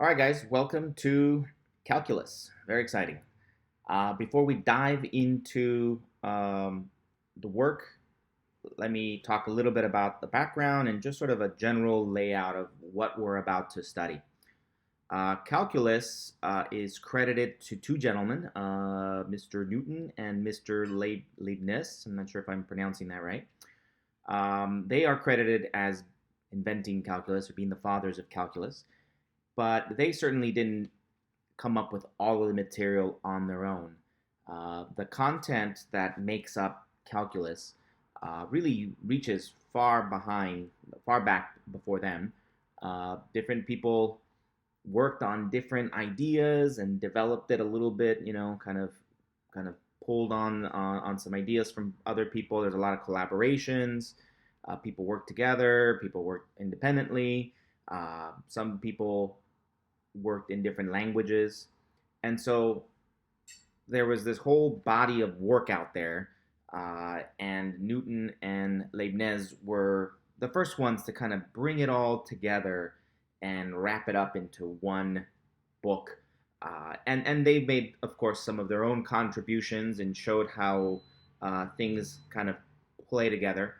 All right, guys, welcome to calculus. Very exciting. Before we dive into the work, let me talk a little bit about the background and just sort of a general layout of what we're about to study. Calculus is credited to two gentlemen, Mr. Newton and Mr. Leibniz. I'm not sure if I'm pronouncing that right. They are credited as inventing calculus or being the fathers of calculus, but they certainly didn't come up with all of the material on their own. The content that makes up calculus really reaches far back before them. Different people worked on different ideas and developed it a little bit, kind of pulled on some ideas from other people. There's a lot of collaborations. People work together. People work independently. Some people worked in different languages. And so there was this whole body of work out there, and Newton and Leibniz were the first ones to kind of bring it all together and wrap it up into one book. And they made, of course, some of their own contributions and showed how things kind of play together,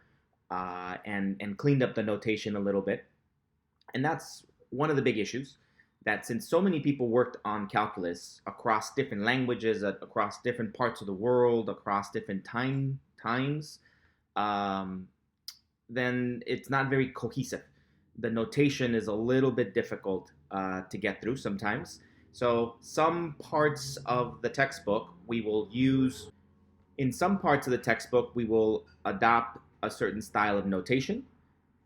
and cleaned up the notation a little bit. And that's one of the big issues, that since so many people worked on calculus across different languages, across different parts of the world, across different times, then it's not very cohesive. The notation is a little bit difficult to get through sometimes. So some parts of the textbook we will use, in some parts of the textbook we will adopt a certain style of notation,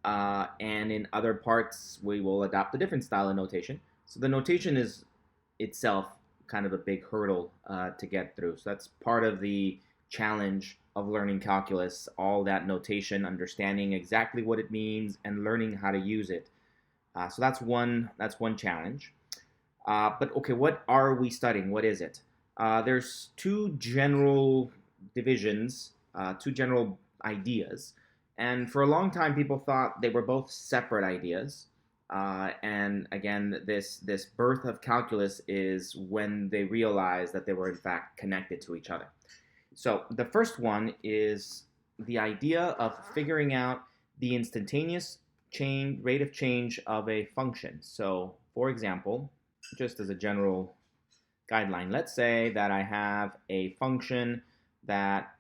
and in other parts we will adopt a different style of notation. So the notation is itself kind of a big hurdle to get through. So that's part of the challenge of learning calculus, all that notation, understanding exactly what it means, and learning how to use it. So that's one challenge. But okay, what are we studying? What is it? There's two general divisions, two general ideas. And for a long time, people thought they were both separate ideas. And again, this birth of calculus is when they realized that they were in fact connected to each other. So the first one is the idea of figuring out the instantaneous rate of change of a function. So for example, just as a general guideline, let's say that I have a function that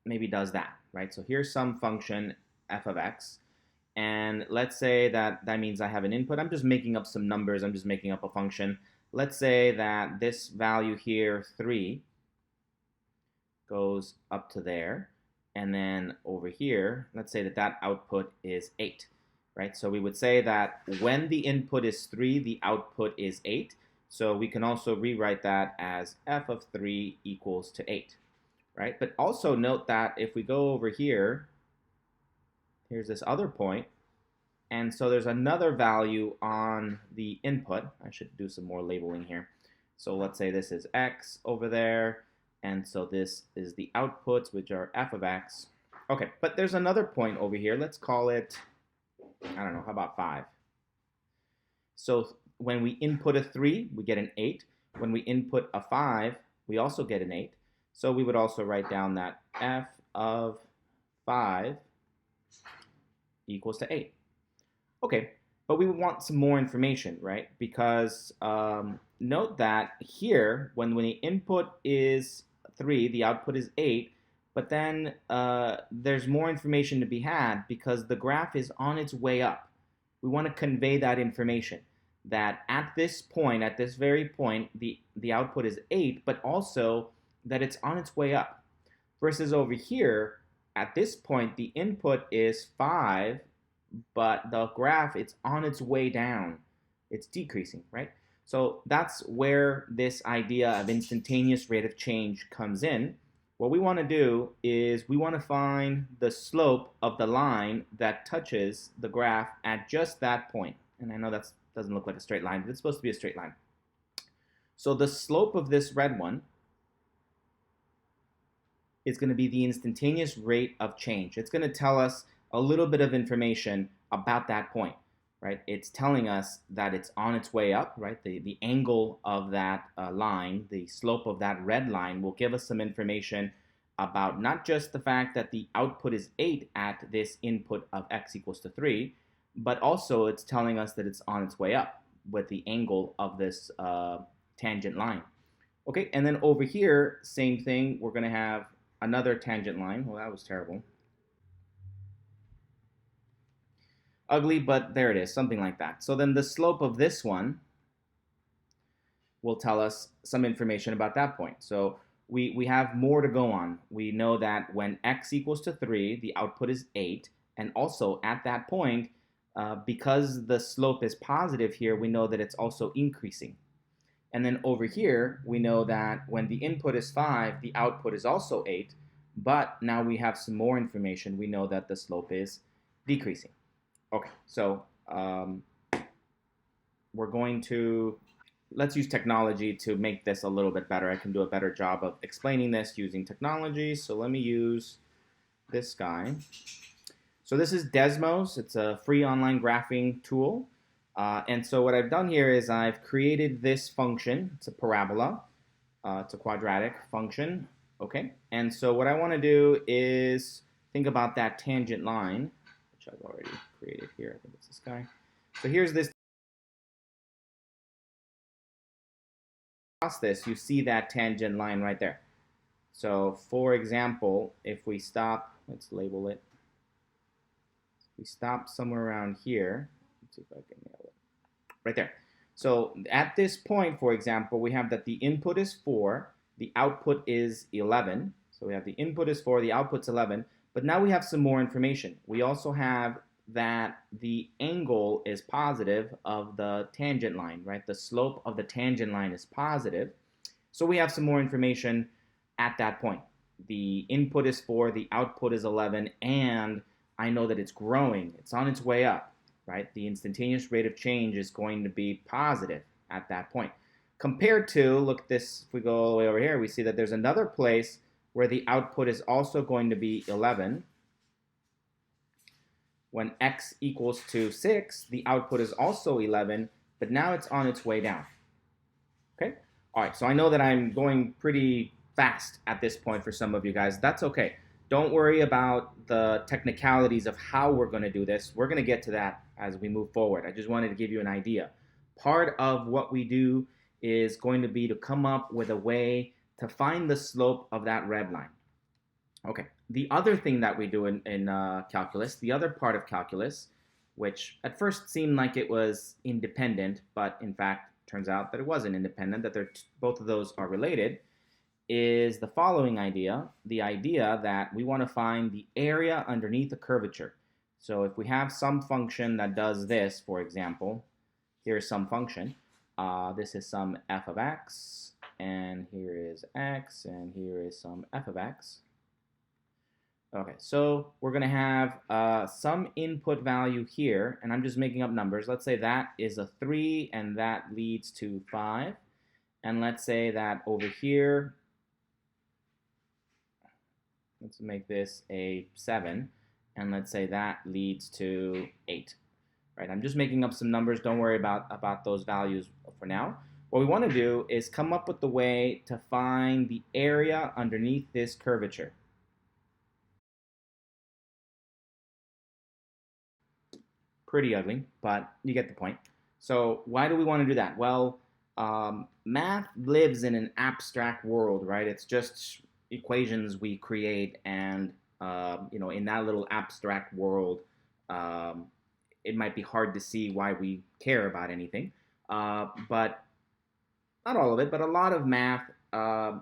maybe does that, right? So here's some function f of x. And let's say that means I have an input. I'm just making up some numbers. I'm just making up a function. Let's say that this value here, 3, goes up to there. And then over here, let's say that output is 8, right? So we would say that when the input is 3, the output is 8. So we can also rewrite that as f of 3 equals to 8, right? But also note that if we go over here, here's this other point, and so there's another value on the input. I should do some more labeling here. So let's say this is x over there, and so this is the outputs, which are f of x. Okay, but there's another point over here. Let's call it, I don't know, how about 5? So when we input a 3, we get an 8. When we input a 5, we also get an 8. So we would also write down that f of 5 equals to 8. Okay, but we would want some more information, right? Because note that here, when the input is 3, the output is 8, but then there's more information to be had because the graph is on its way up. We want to convey that information, that at this point, at this very point, the output is 8, but also that it's on its way up. Versus over here, at this point, the input is 5, but the graph, it's on its way down. It's decreasing, right? So that's where this idea of instantaneous rate of change comes in. What we want to do is we want to find the slope of the line that touches the graph at just that point. And I know that doesn't look like a straight line, but it's supposed to be a straight line. So the slope of this red one is going to be the instantaneous rate of change. It's going to tell us a little bit of information about that point. right? It's telling us that it's on its way up, right? The angle of that line, the slope of that red line will give us some information about not just the fact that the output is 8 at this input of x equals to 3, but also it's telling us that it's on its way up with the angle of this tangent line. Okay, and then over here, same thing, we're going to have another tangent line. Well, that was terrible. Ugly, but there it is, something like that. So then the slope of this one will tell us some information about that point. So we have more to go on. We know that when x equals to 3, the output is 8. And also at that point, because the slope is positive here, we know that it's also increasing. And then over here, we know that when the input is 5, the output is also 8. But now we have some more information. We know that the slope is decreasing. Okay, so we're going to, let's use technology to make this a little bit better. I can do a better job of explaining this using technology. So let me use this guy. So this is Desmos. It's a free online graphing tool. And so what I've done here is I've created this function. It's a parabola. It's a quadratic function. Okay. And so what I want to do is think about that tangent line, which I've already created here. I think it's this guy. So here's this. Across this, you see that tangent line right there. So for example, if we stop, let's label it. We stop somewhere around here. Let's see if I can nail it. Right there. So at this point, for example, we have that the input is 4, the output is 11. So we have the input is 4, the output's 11. But now we have some more information. We also have that the angle is positive of the tangent line, right? The slope of the tangent line is positive. So we have some more information at that point. The input is 4, the output is 11, and I know that it's growing. It's on its way up, right? The instantaneous rate of change is going to be positive at that point. Compared to, look at this, if we go all the way over here, we see that there's another place where the output is also going to be 11. When x equals to 6, the output is also 11, but now it's on its way down. Okay? All right, so I know that I'm going pretty fast at this point for some of you guys. That's okay. Don't worry about the technicalities of how we're going to do this. We're going to get to that as we move forward. I just wanted to give you an idea. Part of what we do is going to be to come up with a way to find the slope of that red line. Okay, the other thing that we do in calculus, the other part of calculus, which at first seemed like it was independent, but in fact turns out that it wasn't independent, that both of those are related, is the following idea, the idea that we want to find the area underneath a curvature. So if we have some function that does this, for example, here's some function. This is some f of x, and here is x, and here is some f of x. Okay, so we're going to have some input value here, and I'm just making up numbers. Let's say that is a 3, and that leads to 5. And let's say that over here, let's make this a 7, and let's say that leads to 8. Right, I'm just making up some numbers. Don't worry about those values for now. What we want to do is come up with the way to find the area underneath this curvature. Pretty ugly, but you get the point. So why do we want to do that? Well, math lives in an abstract world, right? It's just equations we create, and in that little abstract world, it might be hard to see why we care about anything. But not all of it, but a lot of math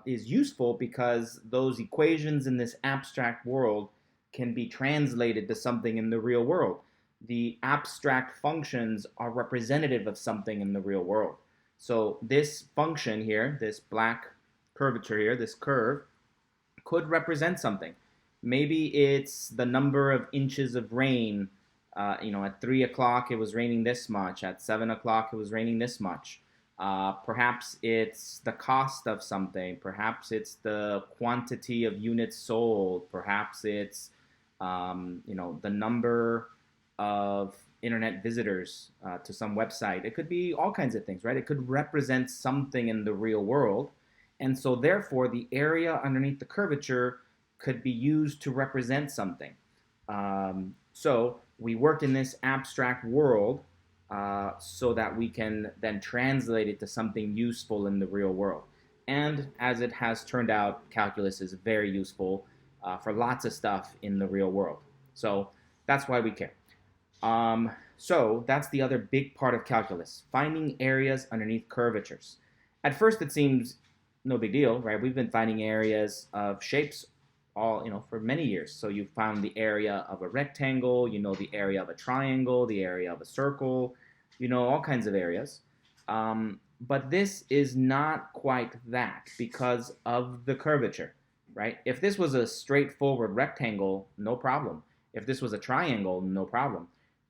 is useful because those equations in this abstract world can be translated to something in the real world. The abstract functions are representative of something in the real world. So this function here, this black curvature here, this curve, could represent something. Maybe it's the number of inches of rain. At 3 o'clock it was raining this much. At 7 o'clock it was raining this much. Perhaps it's the cost of something. Perhaps it's the quantity of units sold. Perhaps it's the number of internet visitors to some website. It could be all kinds of things, right? It could represent something in the real world. And so therefore, the area underneath the curvature could be used to represent something. So we work in this abstract world so that we can then translate it to something useful in the real world. And as it has turned out, calculus is very useful for lots of stuff in the real world. So that's why we care. So that's the other big part of calculus, finding areas underneath curvatures. At first it seems no big deal, right? We've been finding areas of shapes for many years. So you found the area of a rectangle, you know the area of a triangle, the area of a circle, you know all kinds of areas. But this is not quite that because of the curvature, right? If this was a straightforward rectangle, no problem. If this was a triangle, no problem.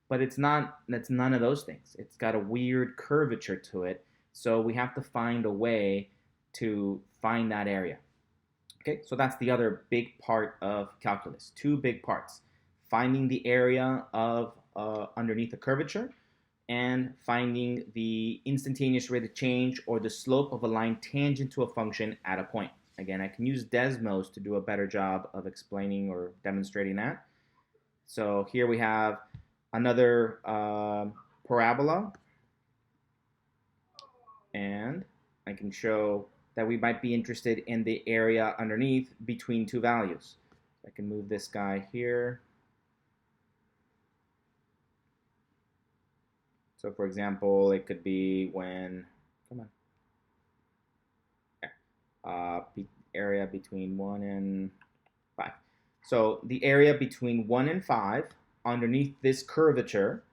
But it's not, that's none of those things. It's got a weird curvature to it. So we have to find a way to find that area. Okay, so that's the other big part of calculus. Two big parts. Finding the area of underneath a curvature and finding the instantaneous rate of change or the slope of a line tangent to a function at a point. Again, I can use Desmos to do a better job of explaining or demonstrating that. So here we have another parabola, and I can show that we might be interested in the area underneath between two values. I can move this guy here. So for example, it could be when, area between 1 and 5. So the area between 1 and 5 underneath this curvature,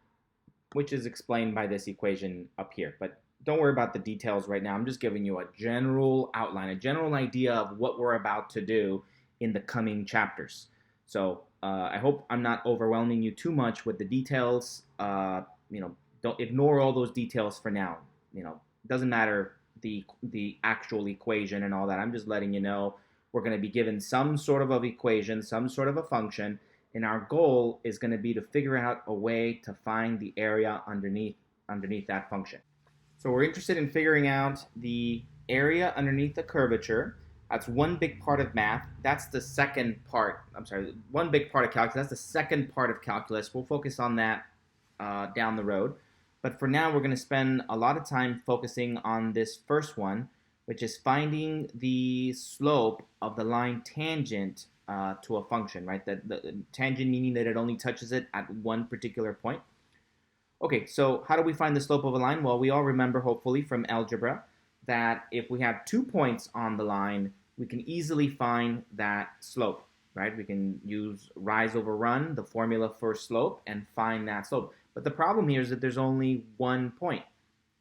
which is explained by this equation up here. But don't worry about the details right now. I'm just giving you a general outline, a general idea of what we're about to do in the coming chapters. So I hope I'm not overwhelming you too much with the details. Don't ignore all those details for now. It doesn't matter the actual equation and all that. I'm just letting you know we're going to be given some sort of equation, some sort of a function, and our goal is going to be to figure out a way to find the area underneath that function. So we're interested in figuring out the area underneath the curvature. That's one big part of math. That's the second part. One big part of calculus. That's the second part of calculus. We'll focus on that down the road. But for now, we're going to spend a lot of time focusing on this first one, which is finding the slope of the line tangent to a function, right? The tangent meaning that it only touches it at one particular point. Okay, so how do we find the slope of a line? Well, we all remember, hopefully, from algebra, that if we have 2 points on the line, we can easily find that slope, right? We can use rise over run, the formula for slope, and find that slope. But the problem here is that there's only 1 point,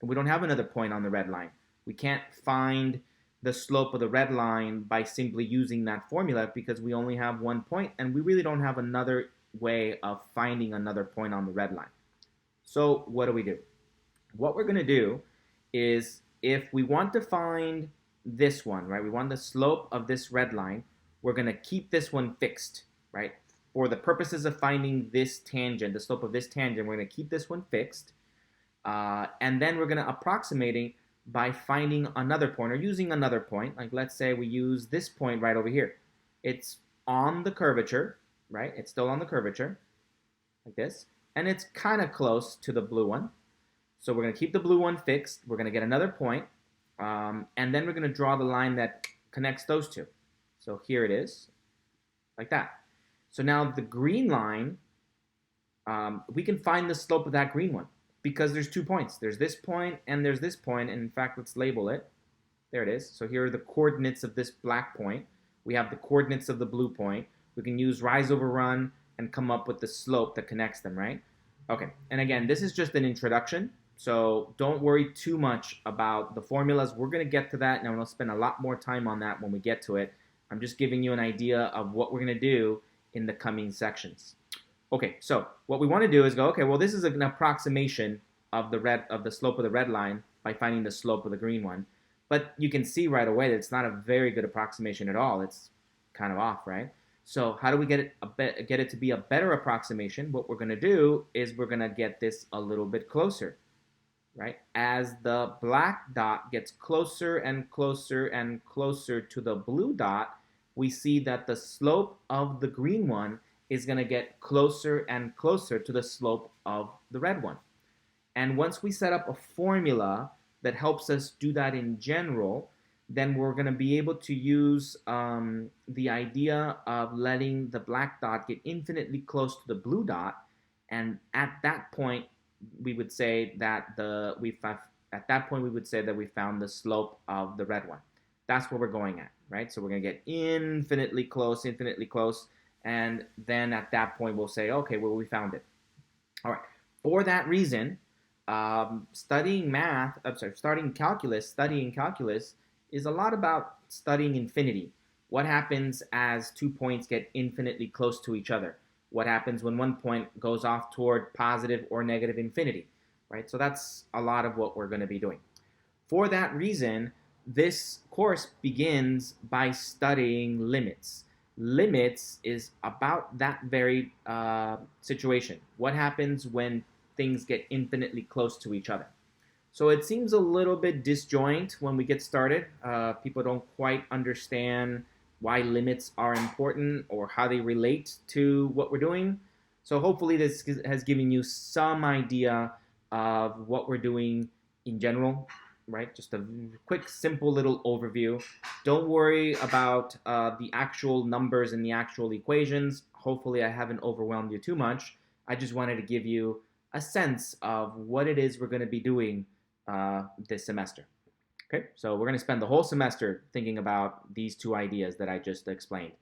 and we don't have another point on the red line. We can't find the slope of the red line by simply using that formula because we only have 1 point, and we really don't have another way of finding another point on the red line. So what do? What we're going to do is, if we want to find this one, right, we want the slope of this red line, we're going to keep this one fixed, right? For the purposes of finding this tangent, the slope of this tangent, we're going to keep this one fixed. And then we're going to approximate it by finding another point or using another point. Like let's say we use this point right over here. It's on the curvature, right? It's still on the curvature, like this. And it's kind of close to the blue one. So we're going to keep the blue one fixed. We're going to get another point. And then we're going to draw the line that connects those two. So here it is, like that. So now the green line, we can find the slope of that green one because there's 2 points. There's this point and there's this point. And in fact, let's label it. There it is. So here are the coordinates of this black point. We have the coordinates of the blue point. We can use rise over run and come up with the slope that connects them, right? Okay, and again, this is just an introduction, so don't worry too much about the formulas. We're going to get to that, and I'm going to spend a lot more time on that when we get to it. I'm just giving you an idea of what we're going to do in the coming sections. Okay, so what we want to do is go, okay, well, this is an approximation of the slope of the red line by finding the slope of the green one, but you can see right away that it's not a very good approximation at all. It's kind of off, right? So how do we get it to be a better approximation? What we're going to do is we're going to get this a little bit closer, right? As the black dot gets closer and closer and closer to the blue dot, we see that the slope of the green one is going to get closer and closer to the slope of the red one. And once we set up a formula that helps us do that in general, then we're going to be able to use the idea of letting the black dot get infinitely close to the blue dot. And at that point, we would say that we found the slope of the red one. That's what we're going at, right? So we're going to get infinitely close, and then at that point we'll say, okay, well, we found it. All right. For that reason, studying calculus is a lot about studying infinity. What happens as 2 points get infinitely close to each other? What happens when 1 point goes off toward positive or negative infinity, right? So that's a lot of what we're going to be doing. For that reason, this course begins by studying limits. Limits is about that very situation. What happens when things get infinitely close to each other? So it seems a little bit disjoint when we get started. People don't quite understand why limits are important or how they relate to what we're doing. So hopefully this has given you some idea of what we're doing in general, right? Just a quick, simple little overview. Don't worry about the actual numbers and the actual equations. Hopefully I haven't overwhelmed you too much. I just wanted to give you a sense of what it is we're going to be doing this semester. Okay, so we're going to spend the whole semester thinking about these two ideas that I just explained.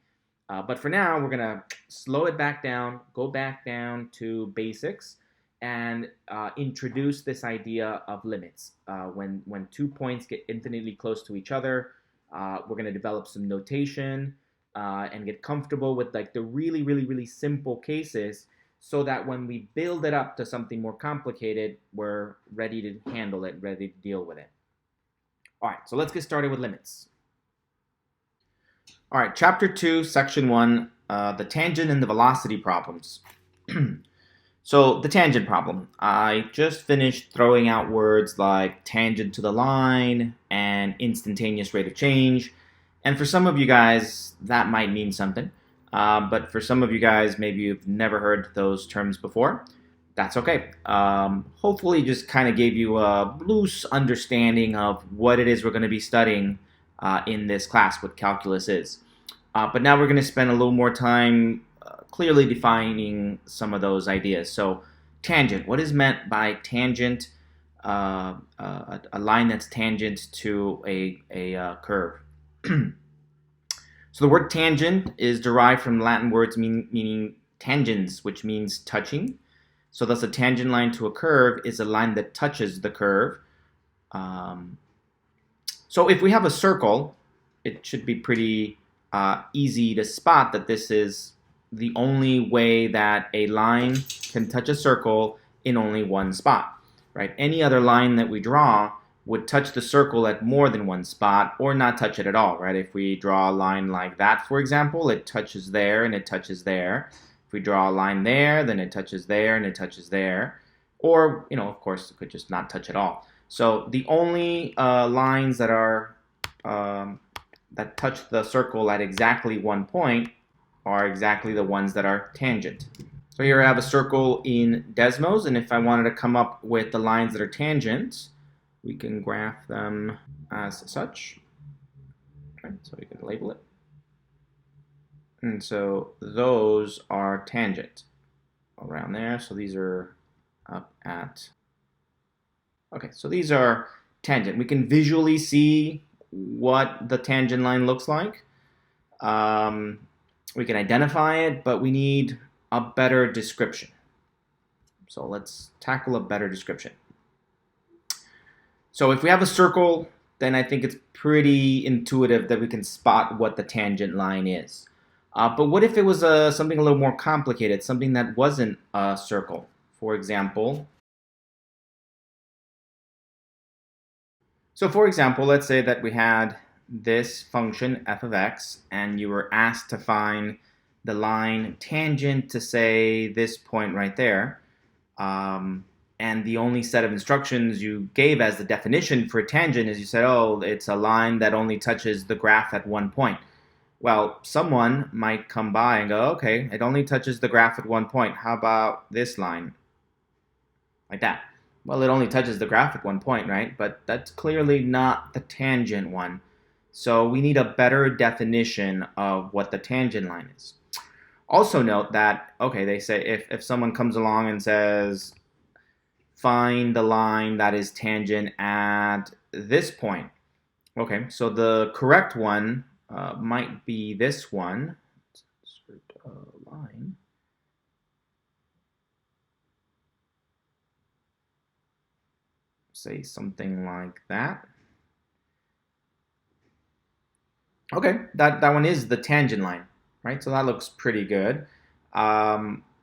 But for now, we're going to slow it back down, go back down to basics, and introduce this idea of limits. When 2 points get infinitely close to each other, we're going to develop some notation and get comfortable with like the really, really, really simple cases, so that when we build it up to something more complicated, we're ready to handle it, ready to deal with it. All right, so let's get started with limits. All right, chapter 2, section 1, the tangent and the velocity problems. So the tangent problem. I just finished throwing out words like tangent to the line and instantaneous rate of change. And for some of you guys, that might mean something. But for some of you guys, maybe you've never heard those terms before. That's okay. Hopefully just kind of gave you a loose understanding of what it is we're going to be studying in this class, what calculus is. But now we're going to spend a little more time clearly defining some of those ideas. So tangent, what is meant by tangent? A line that's tangent to a curve. So the word tangent is derived from Latin words meaning tangens, which means touching. So thus a tangent line to a curve is a line that touches the curve. So if we have a circle, it should be pretty easy to spot that this is the only way that a line can touch a circle in only one spot, right? Any other line that we draw would touch the circle at more than one spot or not touch it at all, right? If we draw a line like that, for example, it touches there and it touches there. If we draw a line there, then it touches there and it touches there. Or, of course, it could just not touch at all. So the only lines that are that touch the circle at exactly one point are exactly the ones that are tangent. So here I have a circle in Desmos, and if I wanted to come up with the lines that are tangent, we can graph them as such. Okay, so we can label it. And so those are tangent around there. So these are up at, okay, so these are tangent. We can visually see what the tangent line looks like. We can identify it, but we need a better description. So let's tackle a better description. So if we have a circle, then I think it's pretty intuitive that we can spot what the tangent line is. But what if it was something a little more complicated, something that wasn't a circle? For example, let's say that we had this function f of x, and you were asked to find the line tangent to, say, this point right there. And the only set of instructions you gave as the definition for a tangent is you said, oh, it's a line that only touches the graph at one point. Well, someone might come by and go, okay, it only touches the graph at one point. How about this line? Like that. Well, it only touches the graph at one point, right? But that's clearly not the tangent one. So we need a better definition of what the tangent line is. Also note that, okay, they say if someone comes along and says, find the line that is tangent at this point. Okay, so the correct one might be this one. Insert a line. Say something like that. Okay, that one is the tangent line, right? So that looks pretty good.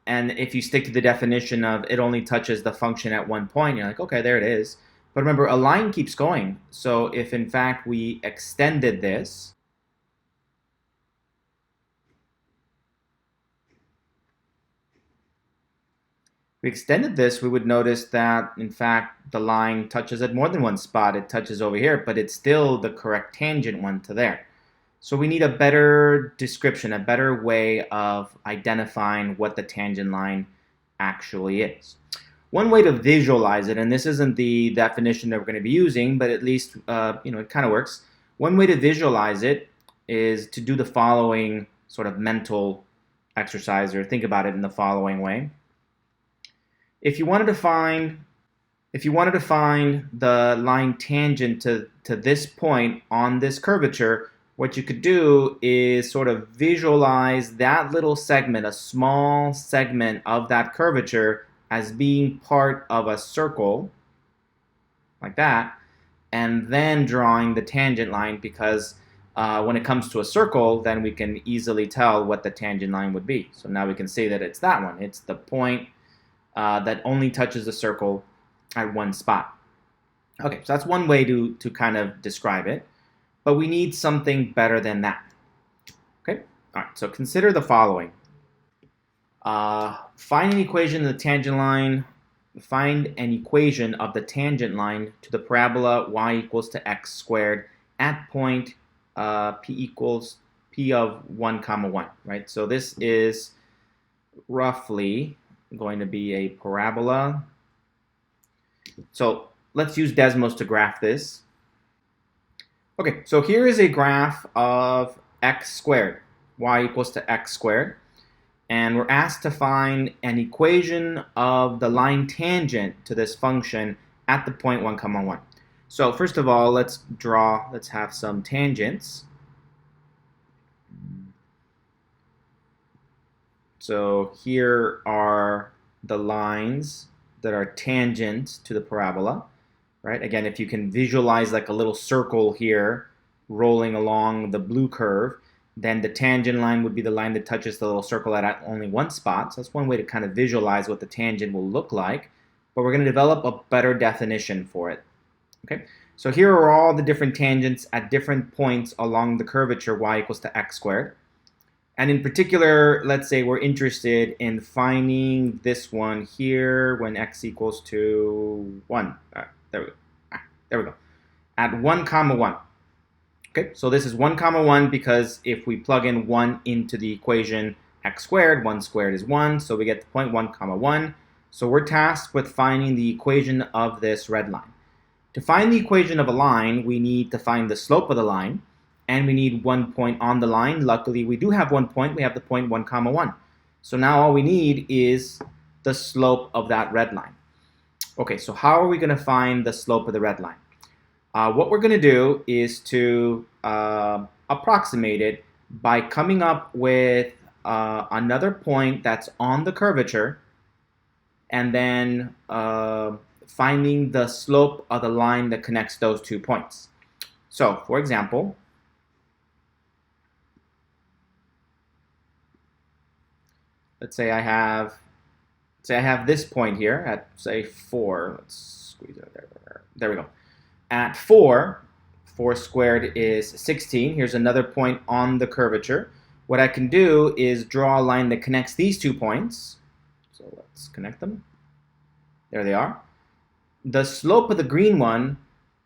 And if you stick to the definition of it only touches the function at one point, you're like, okay, there it is. But remember, a line keeps going. So if in fact we extended this, we would notice that, in fact, the line touches at more than one spot. It touches over here, but it's still the correct tangent one to there. So we need a better description, a better way of identifying what the tangent line actually is. One way to visualize it, and this isn't the definition that we're going to be using, but at least it kind of works. One way to visualize it is to do the following sort of mental exercise, or think about it in the following way. If you wanted to find the line tangent to this point on this curvature, what you could do is sort of visualize that little segment, a small segment of that curvature, as being part of a circle, like that, and then drawing the tangent line, because when it comes to a circle, then we can easily tell what the tangent line would be. So now we can say that it's that one. It's the point that only touches the circle at one spot. Okay, so that's one way to kind of describe it. But we need something better than that. Okay, all right, so consider the following. Find an equation of the tangent line. Find an equation of the tangent line to the parabola y equals to x squared at point p equals p of 1 comma 1, right? So this is roughly going to be a parabola. So let's use Desmos to graph this. Okay, so here is a graph of x squared, y equals to x squared, and we're asked to find an equation of the line tangent to this function at the point 1 comma 1. So first of all, let's have some tangents. So here are the lines that are tangent to the parabola. Right? Again, if you can visualize like a little circle here rolling along the blue curve, then the tangent line would be the line that touches the little circle at only one spot. So that's one way to kind of visualize what the tangent will look like. But we're going to develop a better definition for it. Okay? So here are all the different tangents at different points along the curvature y equals to x squared. And in particular, let's say we're interested in finding this one here when x equals to 1. There we go. At 1 comma 1. Okay, so this is 1 comma 1 because if we plug in 1 into the equation x squared, 1 squared is 1, so we get the point 1 comma 1. So we're tasked with finding the equation of this red line. To find the equation of a line, we need to find the slope of the line, and we need one point on the line. Luckily, we do have one point. We have the point 1 comma 1. So now all we need is the slope of that red line. Okay, so how are we going to find the slope of the red line? What we're going to do is to approximate it by coming up with another point that's on the curvature, and then finding the slope of the line that connects those 2 points. So, for example, let's say I have this point here at, say, 4. Let's squeeze it there. There we go. At 4 squared is 16. Here's another point on the curvature. what I can do is draw a line that connects these 2 points. So let's connect them. There they are. The slope of the green one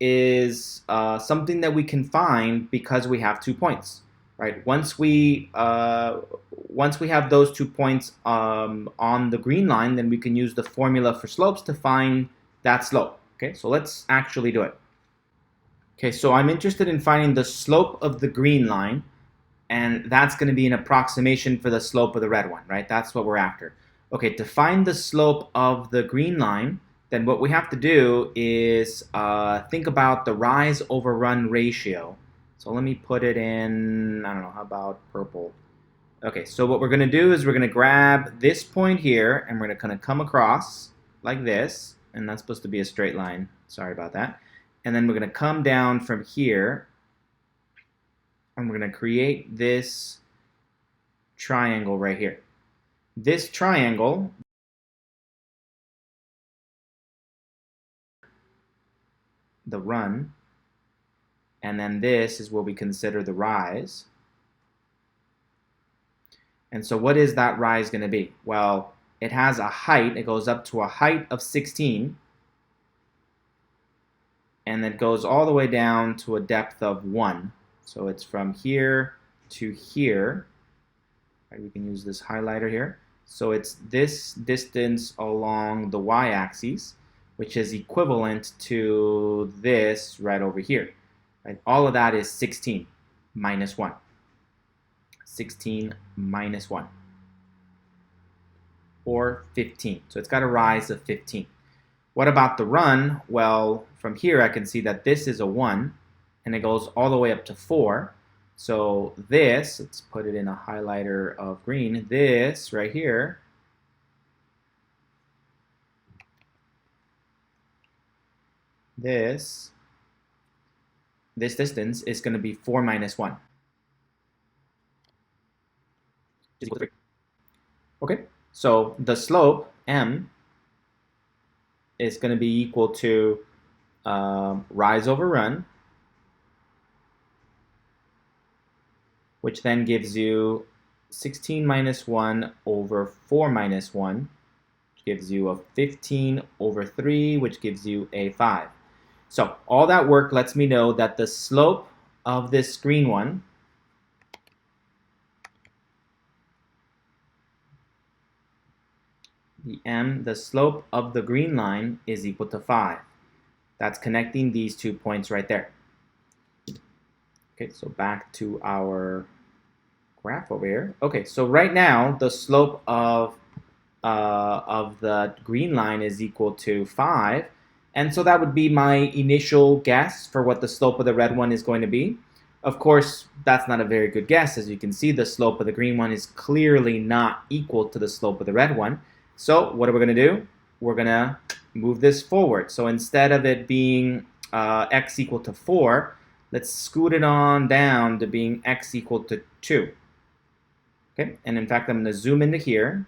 is something that we can find because we have 2 points, right? Once we have those 2 points on the green line, then we can use the formula for slopes to find that slope. Okay, so let's actually do it. Okay, so I'm interested in finding the slope of the green line, and that's going to be an approximation for the slope of the red one, right? That's what we're after. Okay, to find the slope of the green line, then what we have to do is think about the rise over run ratio. So let me put it in, I don't know, how about purple? Okay, so what we're going to do is we're going to grab this point here, and we're going to kind of come across like this, and that's supposed to be a straight line. Sorry about that. And then we're going to come down from here, and we're going to create this triangle right here. This triangle, the run, and then this is what we consider the rise. And so what is that rise going to be? Well, it has a height. It goes up to a height of 16, and it goes all the way down to a depth of 1. So it's from here to here. Right, we can use this highlighter here. So it's this distance along the y-axis, which is equivalent to this right over here. Right? All of that is 16 minus 1. 16 minus 1. Or 15. So it's got a rise of 15. What about the run? Well, from here I can see that this is a 1, and it goes all the way up to 4. So this, let's put it in a highlighter of green, this right here this distance is going to be 4 minus 1. Is equal to 3. Okay, so the slope, m, is going to be equal to rise over run, which then gives you 16 minus 1 over 4 minus 1, which gives you a 15 over 3, which gives you a 5. So all that work lets me know that the slope of this green one the slope of the green line is equal to 5. That's connecting these 2 points right there. Okay, so back to our graph over here. Okay, so right now the slope of the green line is equal to 5, and so that would be my initial guess for what the slope of the red one is going to be. Of course, that's not a very good guess. As you can see, the slope of the green one is clearly not equal to the slope of the red one. So what are we going to do? We're going to move this forward. So instead of it being x equal to 4, let's scoot it on down to being x equal to 2. Okay, and in fact, I'm going to zoom into here.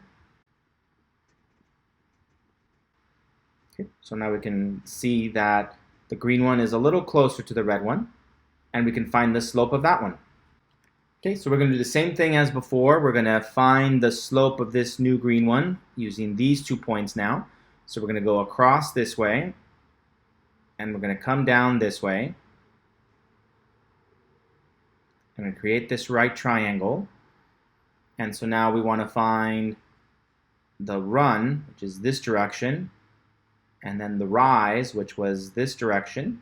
Okay, so now we can see that the green one is a little closer to the red one, and we can find the slope of that one. Okay, so we're going to do the same thing as before. We're going to find the slope of this new green one using these 2 points now. So we're going to go across this way, and we're going to come down this way. I'm going to create this right triangle. And so now we want to find the run, which is this direction, and then the rise, which was this direction.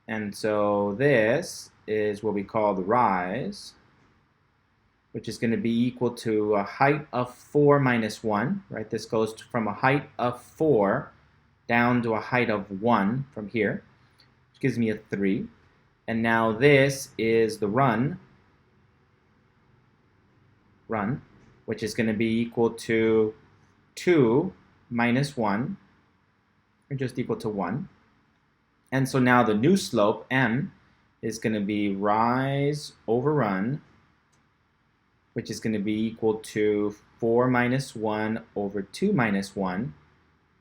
And so this is what we call the rise, which is going to be equal to a height of 4 minus 1, right? This goes from a height of 4 down to a height of 1 from here, which gives me a 3. And now this is the run, which is going to be equal to 2 minus 1, or just equal to 1. And so now the new slope, m, is going to be rise over run, which is going to be equal to 4 minus 1 over 2 minus 1,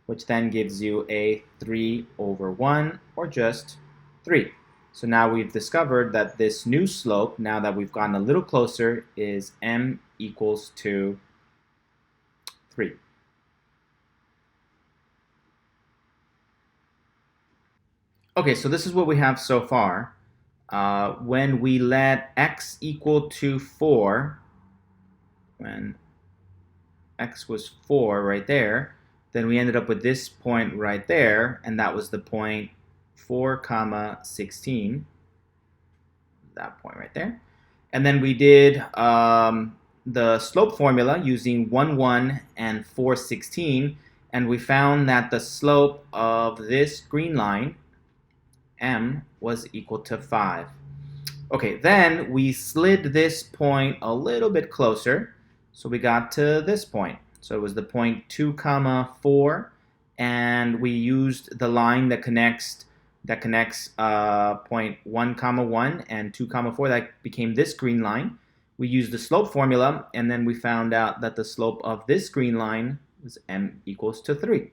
which then gives you a 3 over 1, or just 3. So now we've discovered that this new slope, now that we've gotten a little closer, is m equals to 3. Okay, so this is what we have so far. When we let x equal to 4, when x was 4 right there, then we ended up with this point right there, and that was the point 4 comma 16, that point right there. And then we did the slope formula using 1, 1 and 4, 16, and we found that the slope of this green line, m, was equal to 5. Okay, then we slid this point a little bit closer, so we got to this point. So it was the point 2 comma 4, and we used the line that connects point 1 comma 1 and 2 comma 4. That became this green line. We used the slope formula, and then we found out that the slope of this green line was m equals to 3.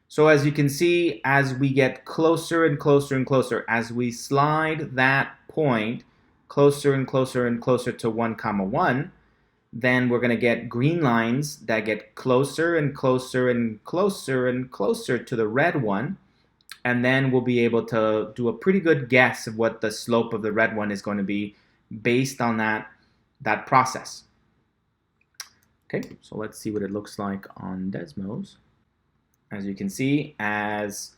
So as you can see, as we get closer and closer and closer, as we slide that point closer and closer and closer to 1 comma 1, then we're going to get green lines that get closer and closer and closer and closer to the red one, and then we'll be able to do a pretty good guess of what the slope of the red one is going to be based on that process. Okay, so let's see what it looks like on Desmos. As you can see, as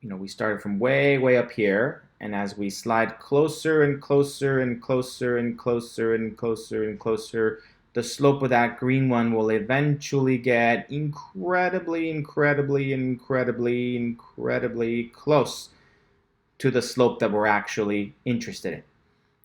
we started from way up here, and as we slide closer and closer and closer and closer and closer and closer, the slope of that green one will eventually get incredibly close to the slope that we're actually interested in,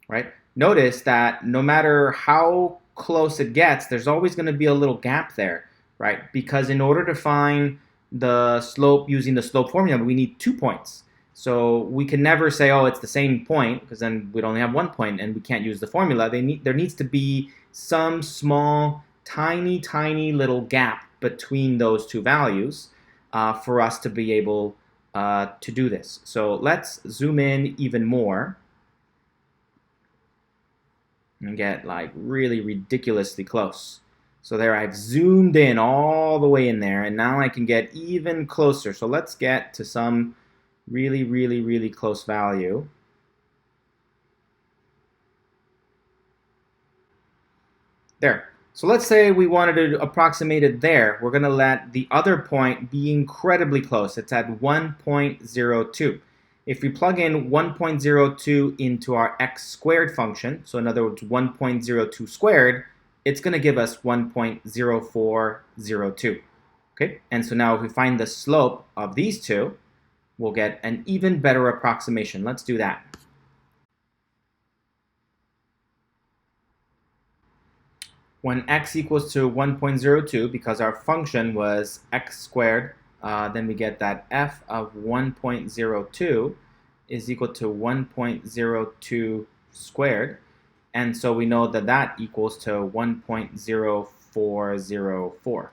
right? Notice that no matter how close it gets, there's always going to be a little gap there, right? Because in order to find the slope using the slope formula, we need 2 points. So we can never say, oh, it's the same point, because then we'd only have 1 point and we can't use the formula. There needs to be some small, tiny little gap between those two values for us to be able to do this. So let's zoom in even more and get like really ridiculously close. So there I've zoomed in all the way in there, and now I can get even closer. So let's get to some really close value. There. So let's say we wanted to approximate it there. We're going to let the other point be incredibly close. It's at 1.02. If we plug in 1.02 into our x squared function, so in other words 1.02 squared, it's going to give us 1.0402. Okay, and so now if we find the slope of these two, we'll get an even better approximation. Let's do that. When x equals to 1.02, because our function was x squared, then we get that f of 1.02 is equal to 1.02 squared. And so we know that that equals to 1.0404.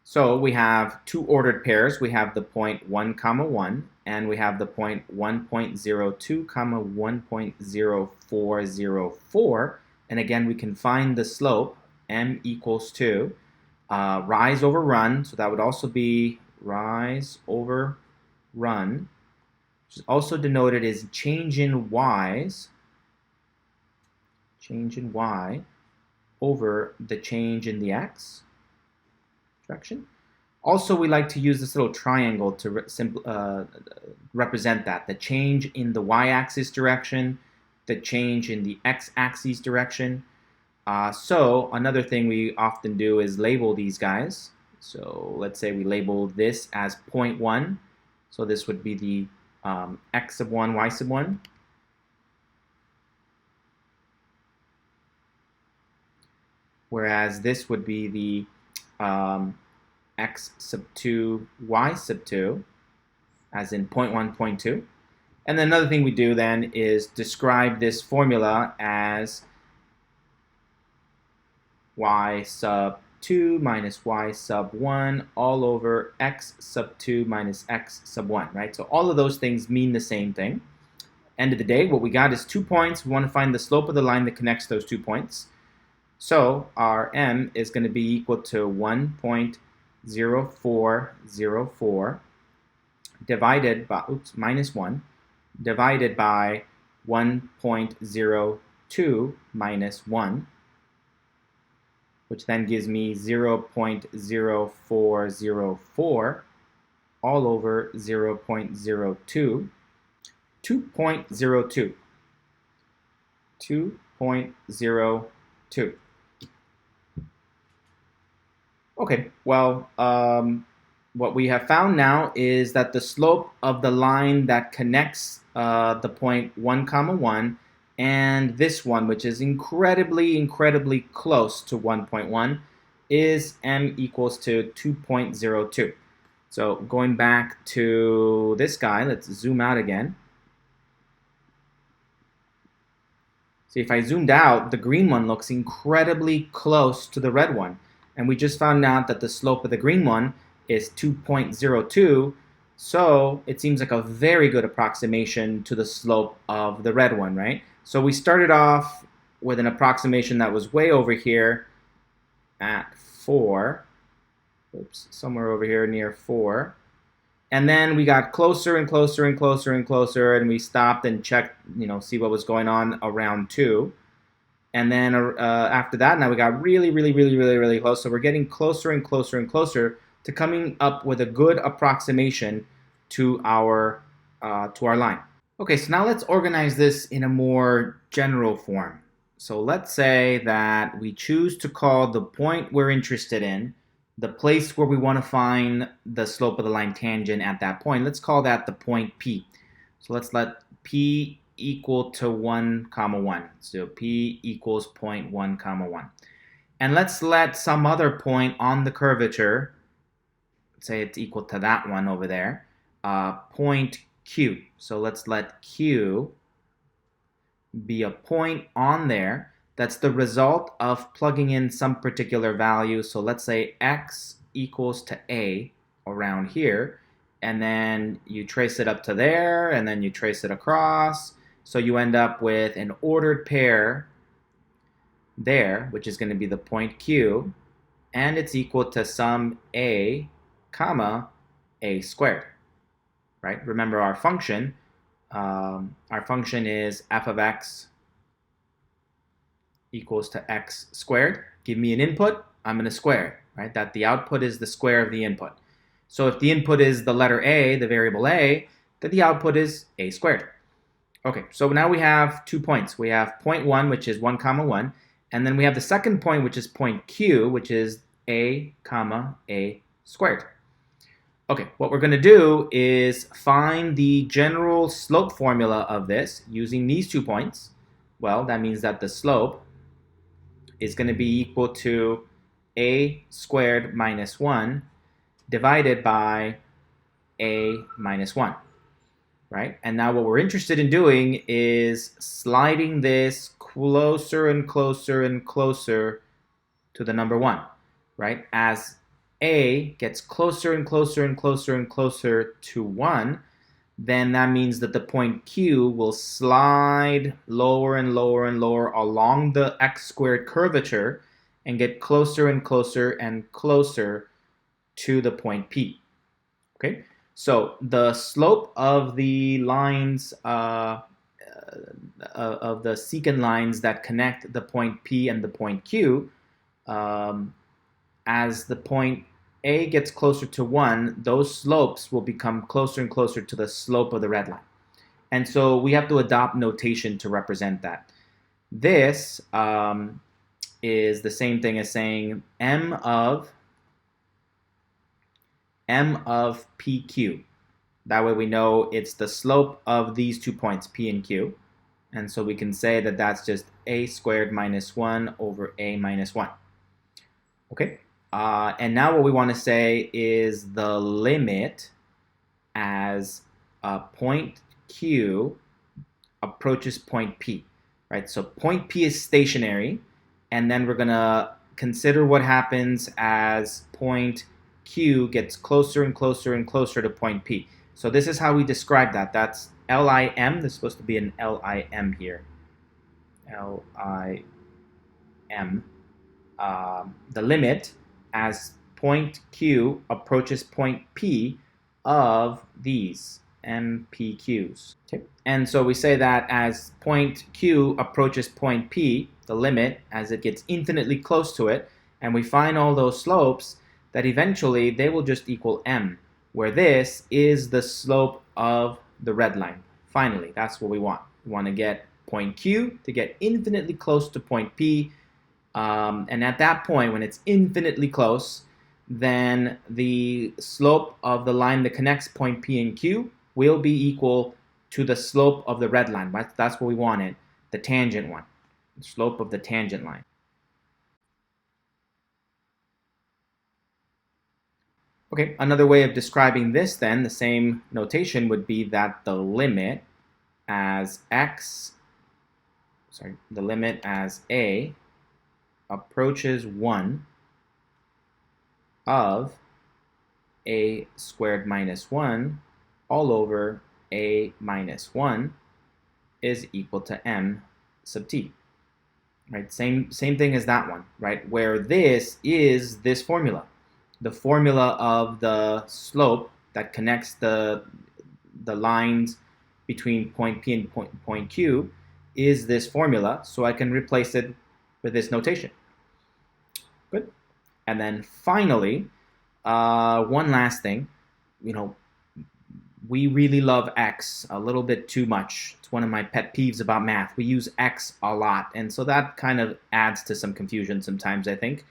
So we have two ordered pairs. We have the point 1 comma 1, and we have the point 1.02 comma 1.0404. And again, we can find the slope, m equals to rise over run. So that would also be rise over run, which is also denoted as change in y's. Change in y over the change in the x direction. Also, we like to use this little triangle to represent that. The change in the y-axis direction, the change in the x-axis direction. So another thing we often do is label these guys. So let's say we label this as 0.1. So this would be the x sub 1, y sub 1. Whereas this would be the x sub 2, y sub 2, as in 0.1, 0.2. And then another thing we do then is describe this formula as y sub 2 minus y sub 1 all over x sub 2 minus x sub 1, right? So all of those things mean the same thing. end of the day, what we got is 2 points. We want to find the slope of the line that connects those 2 points. So our m is going to be equal to 1.0404 divided by, minus 1, divided by 1.02 minus 1, which then gives me 0.0404 all over 0.02, 2.02. 2.02. Okay, well, what we have found now is that the slope of the line that connects the point 1, 1 and this one, which is incredibly close to 1.1, is m equals to 2.02. So going back to this guy, let's zoom out again. See, if I zoomed out, the green one looks incredibly close to the red one. And we just found out that the slope of the green one is 2.02. So it seems like a very good approximation to the slope of the red one, right? So we started off with an approximation that was way over here at 4. Oops, somewhere over here near 4. And then we got closer and closer and closer and closer, and we stopped and checked, see what was going on around 2. And then after that, now we got really close. So we're getting closer and closer and closer to coming up with a good approximation to our line. Okay, so now let's organize this in a more general form. So let's say that we choose to call the point we're interested in the place where we want to find the slope of the line tangent at that point. Let's call that the point P. So let's let P equal to 1, 1. So P equals 0.1, 1. And let's let some other point on the curvature, say it's equal to that one over there, point Q. So let's let Q be a point on there that's the result of plugging in some particular value. So let's say x equals to a around here, and then you trace it up to there, and then you trace it across. So you end up with an ordered pair there, which is going to be the point Q, and it's equal to some a comma a squared, right? Remember our function is f of x equals to x squared. Give me an input, I'm going to square it, right? That the output is the square of the input. So if the input is the letter a, the variable a, then the output is a squared. Okay, so now we have 2 points. We have point 1, which is 1, 1, and then we have the second point, which is point Q, which is a comma a squared. Okay, what we're going to do is find the general slope formula of this using these 2 points. Well, that means that the slope is going to be equal to a squared minus 1 divided by a minus 1, right? And now what we're interested in doing is sliding this closer and closer and closer to the number 1, right? As a gets closer and closer and closer and closer to 1, then that means that the point Q will slide lower and lower and lower along the x squared curvature and get closer and closer and closer to the point P. Okay, so the slope of the lines, of the secant lines that connect the point P and the point Q, as the point A gets closer to 1, those slopes will become closer and closer to the slope of the red line. And so we have to adopt notation to represent that. This is the same thing as saying m of PQ. That way we know it's the slope of these 2 points, P and Q. And so we can say that that's just a squared minus 1 over a minus 1. Okay? And now what we want to say is the limit as point Q approaches point P, right? So point P is stationary, and then we're going to consider what happens as point Q gets closer and closer and closer to point P. So this is how we describe that. That's LIM, there's supposed to be an LIM here. LIM. The limit as point Q approaches point P of these MPQs. Okay. And so we say that as point Q approaches point P, the limit, as it gets infinitely close to it, and we find all those slopes, that eventually they will just equal M, where this is the slope of the red line. Finally, that's what we want. We want to get point Q to get infinitely close to point P, and at that point, when it's infinitely close, then the slope of the line that connects point P and Q will be equal to the slope of the red line. That's what we wanted, the tangent one, the slope of the tangent line. Okay, another way of describing this then, the same notation would be that the limit as A approaches 1 of A squared minus 1 all over A minus 1 is equal to M sub t. Right, same thing as that one, right? Where this is this formula. The formula of the slope that connects the lines between point P and point Q is this formula, so I can replace it with this notation. Good. And then finally, one last thing, we really love x a little bit too much. It's one of my pet peeves about math. We use x a lot, and so that kind of adds to some confusion sometimes, I think.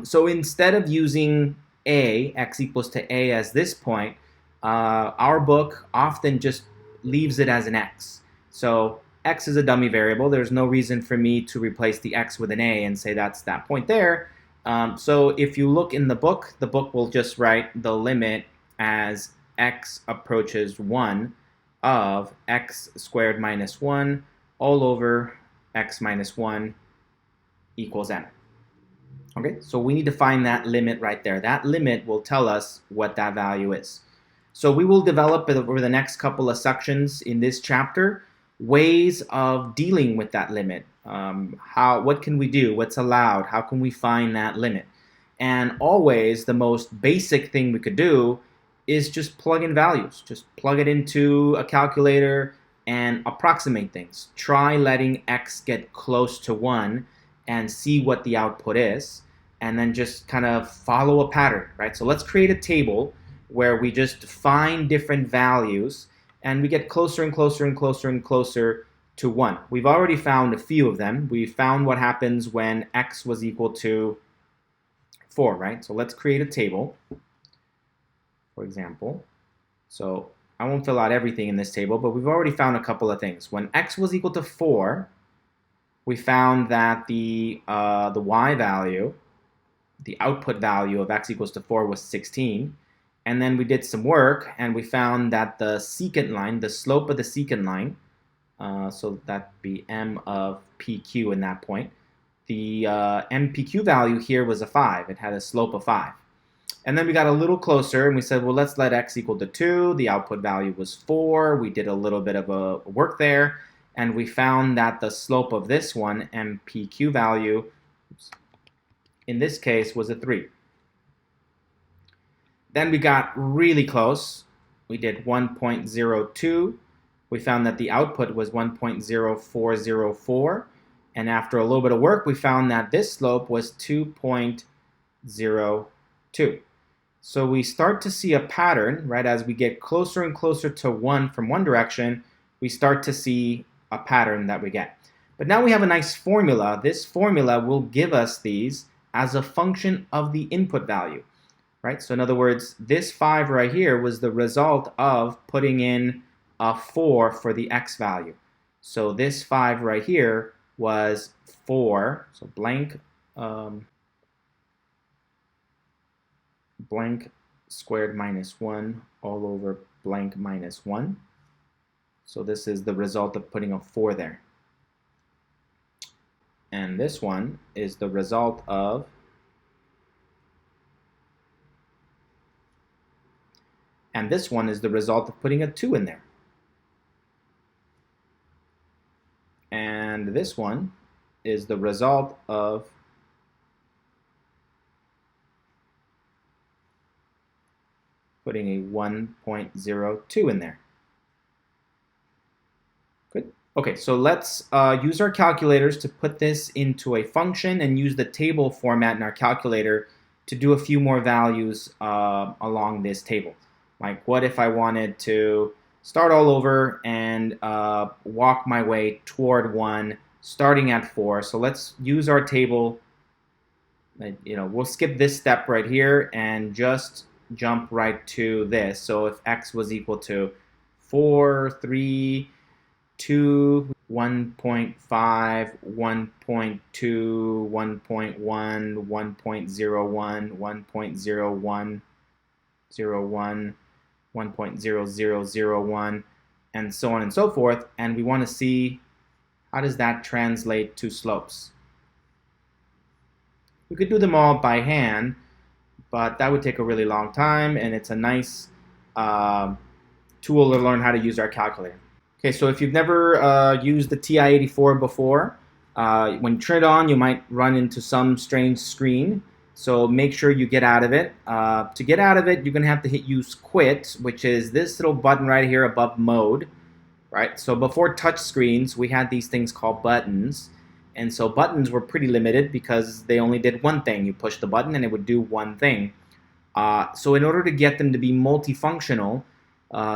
So instead of using x equals to a as this point, our book often just leaves it as an x. So x is a dummy variable. There's no reason for me to replace the x with an a and say that's that point there. So if you look in the book will just write the limit as x approaches 1 of x squared minus 1 all over x minus 1 equals m. Okay, so we need to find that limit right there. That limit will tell us what that value is. So we will develop over the next couple of sections in this chapter ways of dealing with that limit. What can we do? What's allowed? How can we find that limit? And always the most basic thing we could do is just plug in values. Just plug it into a calculator and approximate things. Try letting x get close to 1 and see what the output is, and then just kind of follow a pattern, right? So let's create a table where we just find different values and we get closer and closer and closer and closer to 1. We've already found a few of them. We found what happens when x was equal to 4, right? So let's create a table, for example. So I won't fill out everything in this table, but we've already found a couple of things. When x was equal to 4, we found that the y value, the output value of x equals to 4 was 16. And then we did some work and we found that the secant line, the slope of the secant line, so that'd be m of pq in that point, the mpq value here was a 5. It had a slope of 5. And then we got a little closer and we said, well, let's let x equal to 2. The output value was 4. We did a little bit of a work there. And we found that the slope of this one, MPQ value, in this case, was a 3. Then we got really close. We did 1.02. We found that the output was 1.0404. And after a little bit of work, we found that this slope was 2.02. So we start to see a pattern, right? As we get closer and closer to 1 from one direction, we start to see a pattern that we get. But now we have a nice formula. This formula will give us these as a function of the input value, right? So in other words, this 5 right here was the result of putting in a 4 for the x value. So this 5 right here was 4, so blank squared minus 1 all over blank minus 1. So this is the result of putting a 4 there. And this one is the result of putting a 2 in there. And this one is the result of putting a 1.02 in there. Good. Okay, so let's use our calculators to put this into a function and use the table format in our calculator to do a few more values along this table. Like, what if I wanted to start all over and walk my way toward 1, starting at 4. So let's use our table. We'll skip this step right here and just jump right to this. So if x was equal to 4, 3, 2, 1.5, 1.2, 1.1, 1.01, 1.01, 01, 1.0001, and so on and so forth, and we want to see how does that translate to slopes. We could do them all by hand, but that would take a really long time, and it's a nice tool to learn how to use our calculator. Okay, so if you've never used the TI-84 before, when you turn it on, you might run into some strange screen. So make sure you get out of it. To get out of it, you're going to have to hit use quit, which is this little button right here above mode. Right? So before touch screens, we had these things called buttons. And so buttons were pretty limited because they only did one thing. You push the button and it would do one thing. So in order to get them to be multifunctional,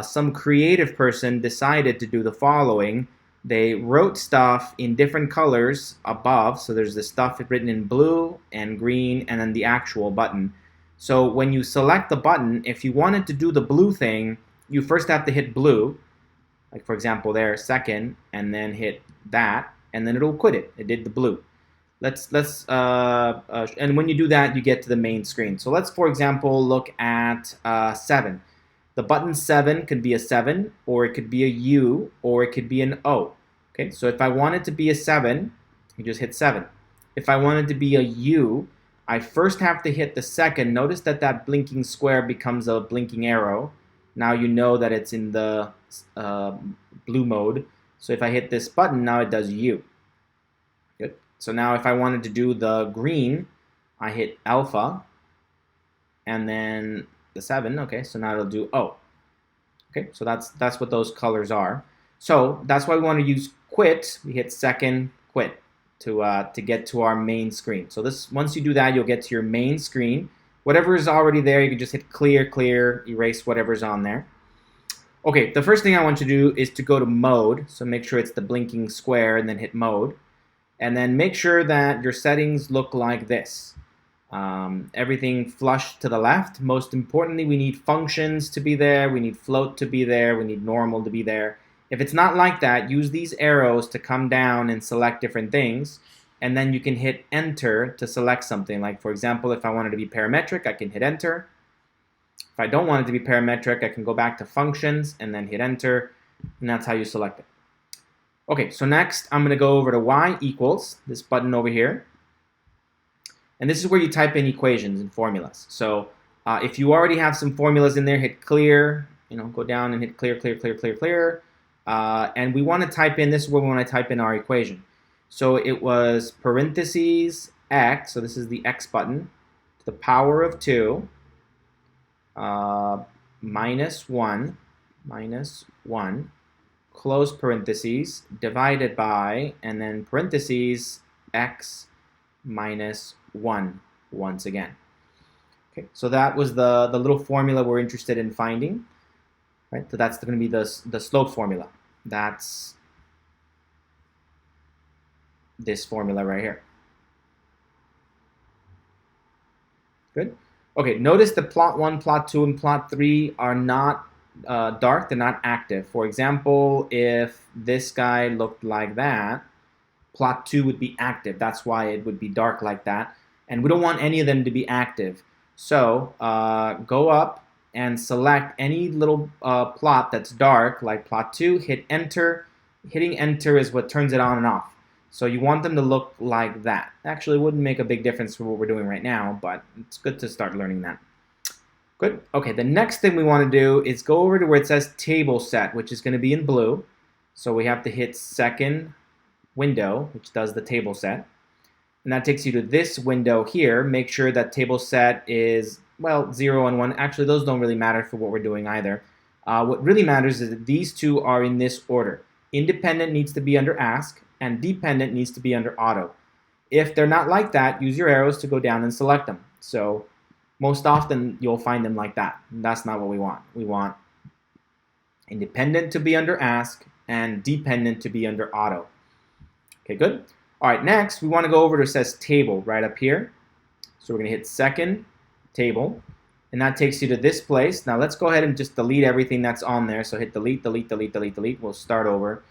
some creative person decided to do the following. They wrote stuff in different colors above. So there's the stuff written in blue and green and then the actual button. So when you select the button, if you wanted to do the blue thing, you first have to hit blue. Like for example there, second, and then hit that, and then it'll quit it. It did the blue. And when you do that, you get to the main screen. So let's, for example, look at 7. The button 7 could be a 7, or it could be a U, or it could be an O. Okay, so if I want it to be a 7, you just hit 7. If I want it to be a U, I first have to hit the second. Notice that that blinking square becomes a blinking arrow. Now you know that it's in the blue mode. So if I hit this button, now it does U. Good. So now if I wanted to do the green, I hit alpha, and then the 7. Okay, so now it'll do O. Okay, so that's what those colors are. So that's why we want to use quit. We hit second, quit to get to our main screen. So this, once you do that, you'll get to your main screen. Whatever is already there, you can just hit clear, erase whatever's on there. Okay, the first thing I want you to do is to go to mode. So make sure it's the blinking square and then hit mode. And then make sure that your settings look like this. Everything flush to the left. Most importantly, we need functions to be there. We need float to be there. We need normal to be there. If it's not like that, use these arrows to come down and select different things. And then you can hit enter to select something. Like for example, if I wanted to be parametric, I can hit enter. If I don't want it to be parametric, I can go back to functions and then hit enter. And that's how you select it. Okay, so next I'm going to go over to y equals, this button over here. And this is where you type in equations and formulas. So if you already have some formulas in there, hit clear, go down and hit clear. And we want to type in, this is where we want to type in our equation. So it was parentheses x, so this is the x button, to the power of 2, minus 1, close parentheses, divided by, and then parentheses, x minus 1 once again. Okay, so that was the little formula we're interested in finding. Right, so that's going to be the slope formula. That's this formula right here. Good. Okay, notice the plot 1, plot 2, and plot 3 are not dark, they're not active. For example, if this guy looked like that, plot 2 would be active. That's why it would be dark like that. And we don't want any of them to be active. So go up and select any little plot that's dark, like plot 2, hit enter. Hitting enter is what turns it on and off. So you want them to look like that. Actually, it wouldn't make a big difference for what we're doing right now, but it's good to start learning that. Good. Okay, the next thing we want to do is go over to where it says table set, which is going to be in blue. So we have to hit second, window, which does the table set. And that takes you to this window here. Make sure that table set is, well, 0 and 1. Actually, those don't really matter for what we're doing either. What really matters is that these two are in this order. Independent needs to be under ask, and dependent needs to be under auto. If they're not like that, use your arrows to go down and select them. So most often, you'll find them like that. That's not what we want. We want independent to be under ask and dependent to be under auto. Okay, good. All right, next we want to go over to, it says table right up here. So we're going to hit second table, and that takes you to this place. Now let's go ahead and just delete everything that's on there. So hit delete, delete, delete, delete, delete. We'll start over.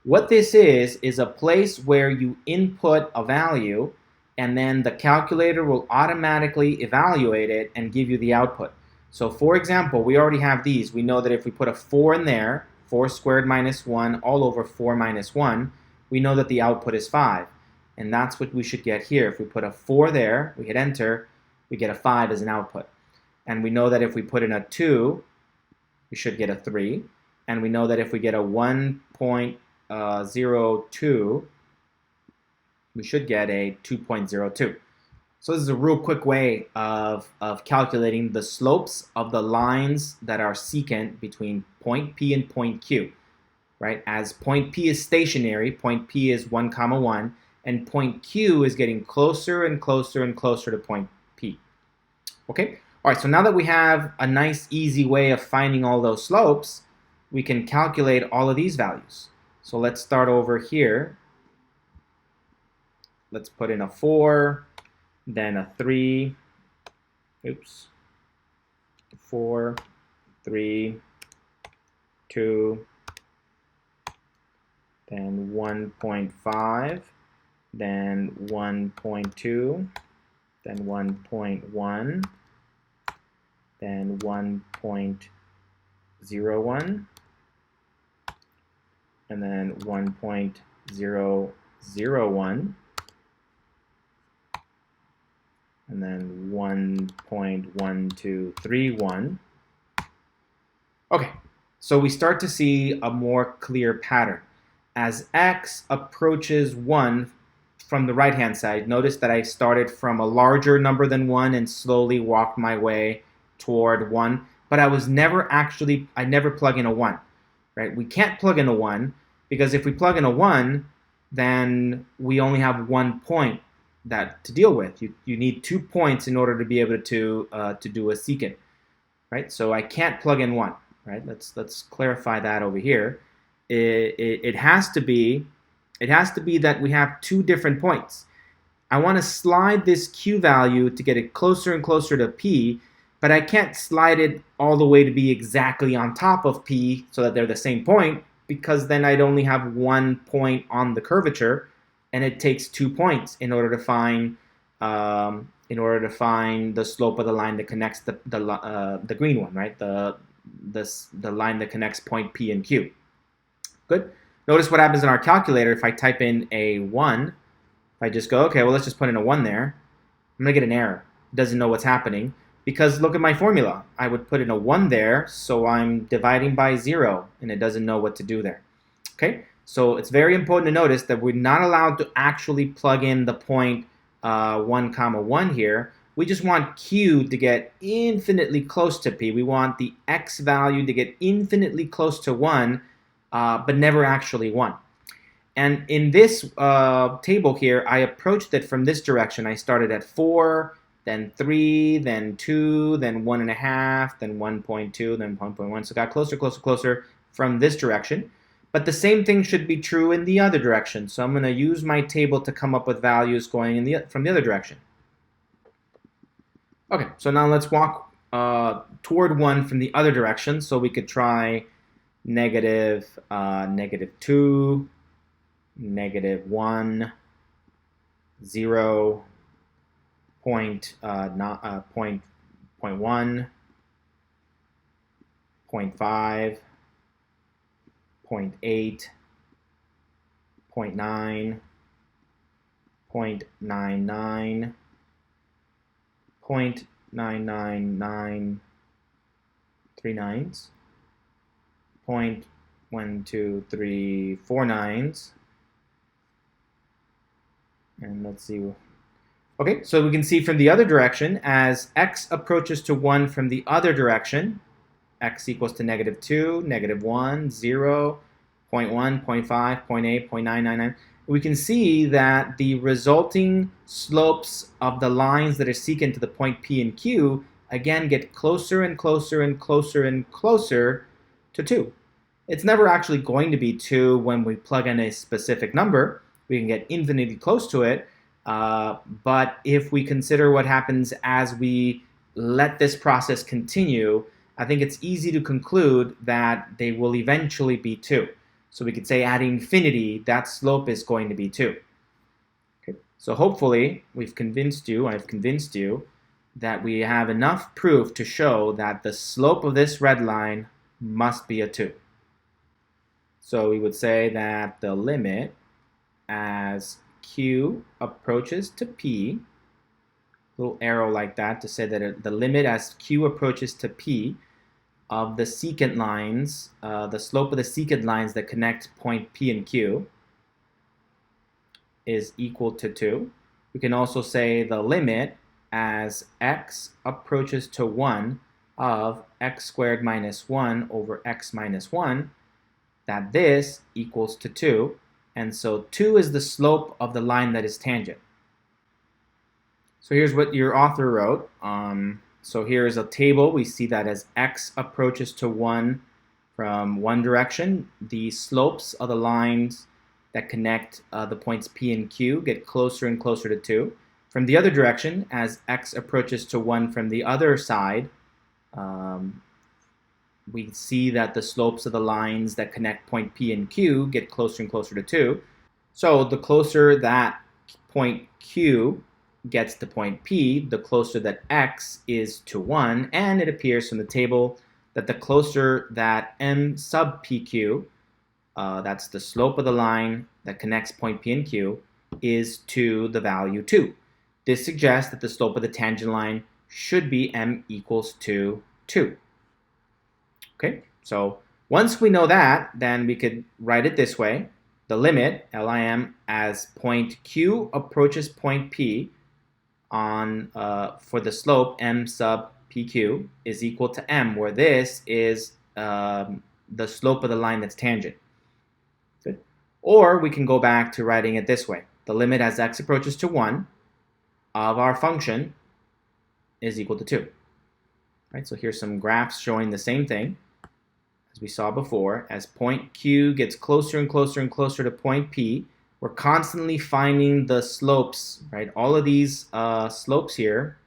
What this is a place where you input a value, and then the calculator will automatically evaluate it and give you the output. So for example, we already have these. We know that if we put a 4 in there, 4 squared minus 1 all over 4 minus 1, we know that the output is 5. And that's what we should get here. If we put a 4 there, we hit enter, we get a 5 as an output. And we know that if we put in a 2, we should get a 3. And we know that if we get a 1.02, we should get a 2.02. So this is a real quick way of calculating the slopes of the lines that are secant between point P and point Q, right? As point P is stationary, point P is 1, 1, and point Q is getting closer and closer and closer to point P. Okay? All right, so now that we have a nice, easy way of finding all those slopes, we can calculate all of these values. So let's start over here. Let's put in a 4, then a 3, 4, 3, 2, then 1.5, then 1.2, then 1.1, then 1.01, and then 1.001, and then 1.1231. Okay, so we start to see a more clear pattern. As x approaches 1 from the right-hand side, notice that I started from a larger number than 1 and slowly walked my way toward 1, but I never plug in a 1, right? We can't plug in a 1 because if we plug in a 1, then we only have 1 point to deal with. You need 2 points in order to be able to do a secant, right? So I can't plug in 1, right? Let's clarify that over here. It has to be that we have 2 different points. I want to slide this Q value to get it closer and closer to P, but I can't slide it all the way to be exactly on top of P so that they're the same point, because then I'd only have 1 point on the curvature, and it takes 2 points in order to find the slope of the line that connects the green one, right? The line that connects point P and Q. Good. Notice what happens in our calculator if I type in a 1. If I just go, okay, well, let's just put in a 1 there, I'm going to get an error. It doesn't know what's happening because look at my formula. I would put in a 1 there, so I'm dividing by 0, and it doesn't know what to do there. Okay? So it's very important to notice that we're not allowed to actually plug in the point 1, 1 here. We just want Q to get infinitely close to P. We want the X value to get infinitely close to 1, but never actually 1. And in this table here, I approached it from this direction. I started at 4, then 3, then 2, then 1.5, then 1.2, then 1.1. So it got closer, closer, closer from this direction. But the same thing should be true in the other direction. So I'm going to use my table to come up with values going from the other direction. Okay, so now let's walk toward 1 from the other direction. So we could try negative 2, negative 1, 0, point 1, 0.5, 0.8, 0.9, 0.99, 0.99939, 0.12349, And let's see. Okay, so we can see from the other direction, as x approaches to 1 from the other direction, x equals to -2, -1, 0, 0.1, 0.5, 0.8, 0.999, we can see that the resulting slopes of the lines that are secant to the point P and Q again get closer and closer and closer and closer to 2. It's never actually going to be 2 when we plug in a specific number. We can get infinitely close to it, but if we consider what happens as we let this process continue, I think it's easy to conclude that they will eventually be 2. So we could say at infinity, that slope is going to be 2. Okay. So hopefully I've convinced you that we have enough proof to show that the slope of this red line must be a 2. So we would say that the limit as Q approaches to P, little arrow like that to say that the limit as Q approaches to P of the secant lines, the slope of the secant lines that connect point P and Q is equal to 2. We can also say the limit as x approaches to 1 of x squared minus 1 over x minus 1, that this equals to 2. And so 2 is the slope of the line that is tangent. So here's what your author wrote. So here is a table. We see that as x approaches to 1 from one direction, the slopes of the lines that connect the points P and Q get closer and closer to 2. From the other direction, as x approaches to 1 from the other side, we see that the slopes of the lines that connect point P and Q get closer and closer to 2. So the closer that point Q gets to point P, the closer that x is to 1, and it appears from the table that the closer that m sub PQ, that's the slope of the line that connects point P and Q, is to the value 2. This suggests that the slope of the tangent line should be m equals to 2. Okay, so once we know that, then we could write it this way. The limit, LIM, as point Q approaches point P on for the slope m sub PQ is equal to m, where this is the slope of the line that's tangent. Good. Or we can go back to writing it this way. The limit as x approaches to 1 of our function is equal to 2. Right, so here's some graphs showing the same thing as we saw before. As point Q gets closer and closer and closer to point P, we're constantly finding the slopes, right? All of these slopes here,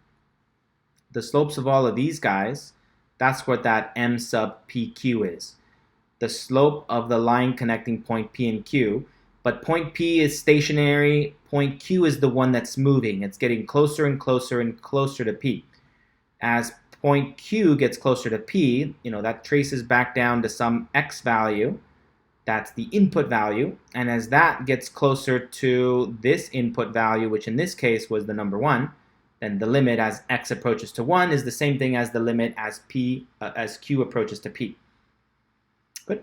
the slopes of all of these guys, that's what that m sub PQ is. The slope of the line connecting point P and Q, but point P is stationary, point Q is the one that's moving. It's getting closer and closer and closer to P. As point Q gets closer to P, that traces back down to some x value. That's the input value. And as that gets closer to this input value, which in this case was the number 1, then the limit as x approaches to 1 is the same thing as the limit as Q approaches to P. Good.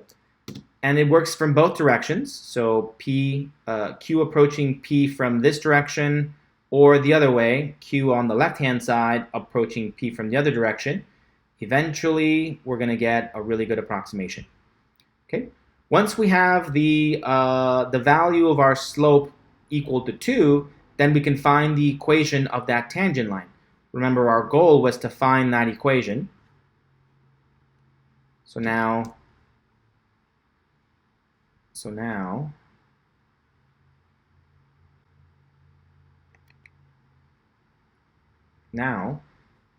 And it works from both directions. So Q approaching P from this direction, or the other way, Q on the left-hand side approaching P from the other direction. Eventually, we're going to get a really good approximation. Okay. Once we have the value of our slope equal to 2, then we can find the equation of that tangent line. Remember, our goal was to find that equation. So now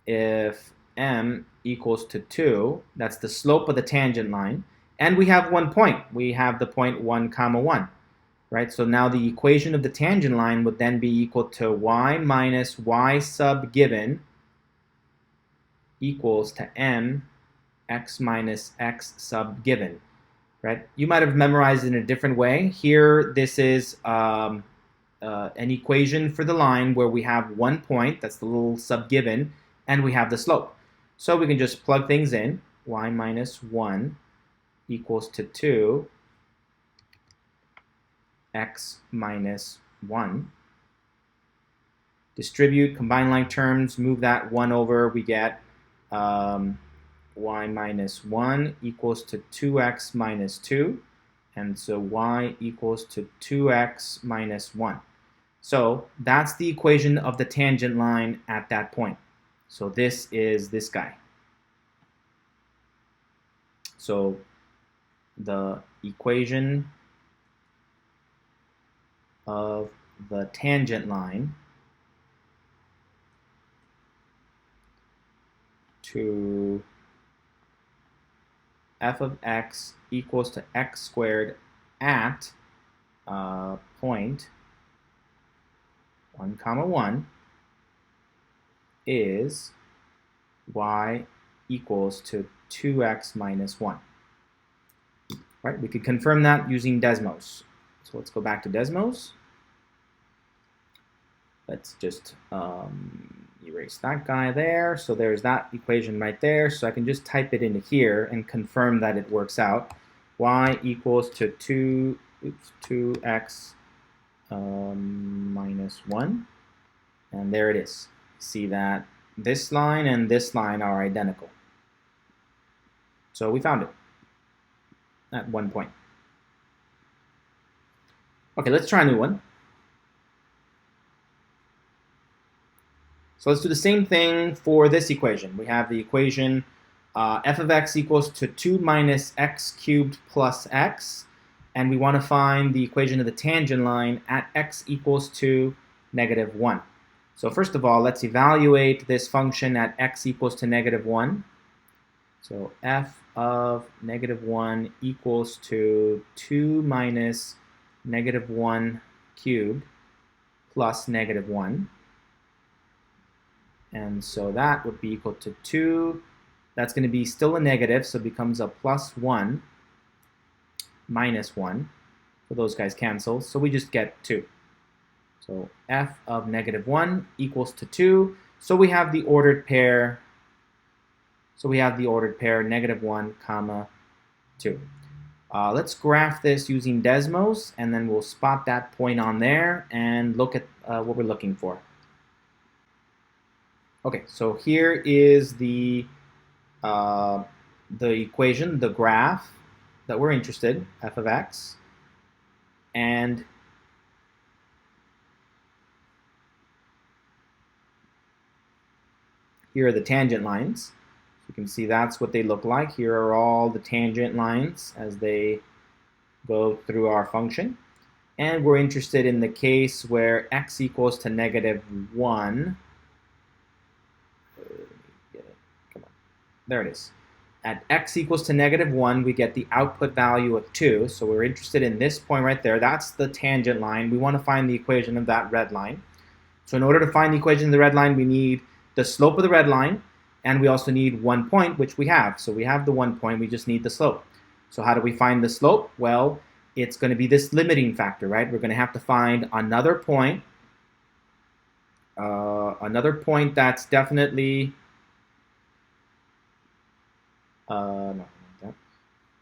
if m equals to 2, that's the slope of the tangent line, and we have one point. We have the point 1, 1, right? So now the equation of the tangent line would then be equal to y minus y sub given equals to m x minus x sub given, right? You might have memorized it in a different way. Here, this is an equation for the line where we have one point, that's the little sub given, and we have the slope. So we can just plug things in. Y minus 1 equals to 2 x minus 1. distribute, combine like terms, move that 1 over, we get y minus 1 equals to 2x minus 2. And so y equals to 2x minus 1. So that's the equation of the tangent line at that point. So this is this guy. So the equation of the tangent line to f of x equals to x squared at point 1, 1 is y equals to 2x minus 1. Right? We could confirm that using Desmos. So let's go back to Desmos. Let's just erase that guy there. So there's that equation right there. So I can just type it into here and confirm that it works out. Y equals to 2x minus 1. And there it is. See that this line and this line are identical. So we found it at one point. Okay, let's try a new one. So let's do the same thing for this equation. We have the equation f of x equals to 2 minus x cubed plus x. And we want to find the equation of the tangent line at x equals to negative 1. So first of all, let's evaluate this function at x equals to negative 1. So f of negative 1 equals to 2 minus negative 1 cubed plus negative 1. And so that would be equal to 2. That's going to be still a negative, so it becomes a plus 1 minus 1. So those guys cancel, so we just get 2. So f of negative 1 equals to 2. So we have the ordered pair. So we have the ordered pair negative 1, comma 2. Let's graph this using Desmos, and then we'll spot that point on there and look at what we're looking for. Okay, so here is the equation, the graph that we're interested, f of x, and here are the tangent lines. You can see that's what they look like. Here are all the tangent lines as they go through our function. And we're interested in the case where x equals to negative 1. Come on. There it is. At x equals to negative 1, we get the output value of 2. So we're interested in this point right there. That's the tangent line. We want to find the equation of that red line. So in order to find the equation of the red line, we need the slope of the red line. And we also need 1 point, which we have. So we have the 1 point, we just need the slope. So how do we find the slope? Well, it's going to be this limiting factor, right? We're going to have to find another point that's definitely, we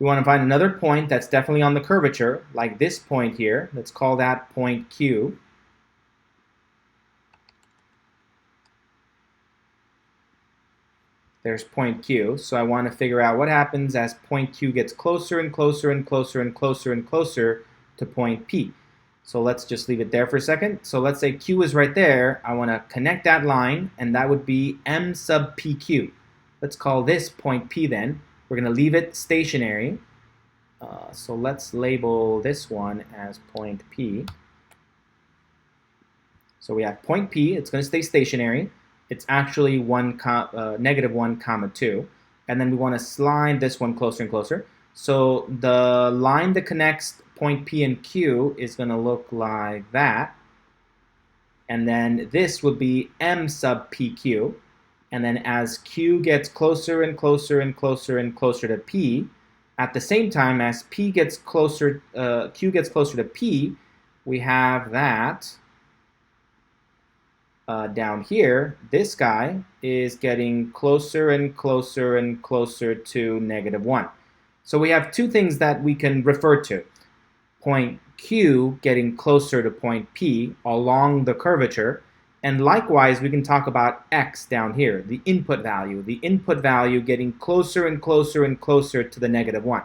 want to find another point that's definitely on the curvature, like this point here. Let's call that point Q. There's point Q, so I want to figure out what happens as point Q gets closer and closer and closer and closer and closer to point P. So let's just leave it there for a second. So let's say Q is right there. I want to connect that line, and that would be M sub PQ. Let's call this point P then. We're going to leave it stationary. So let's label this one as point P. So we have point P. It's going to stay stationary. It's actually negative 1, comma 2. And then we want to slide this one closer and closer. So the line that connects point P and Q is going to look like that. And then this would be M sub PQ. And then as Q gets closer and closer and closer and closer to P, at the same time as P gets closer, Q gets closer to P, we have that. Down here, this guy is getting closer and closer and closer to negative 1. So we have two things that we can refer to. Point Q getting closer to point P along the curvature, And likewise, we can talk about x down here, the input value getting closer and closer and closer to the -1,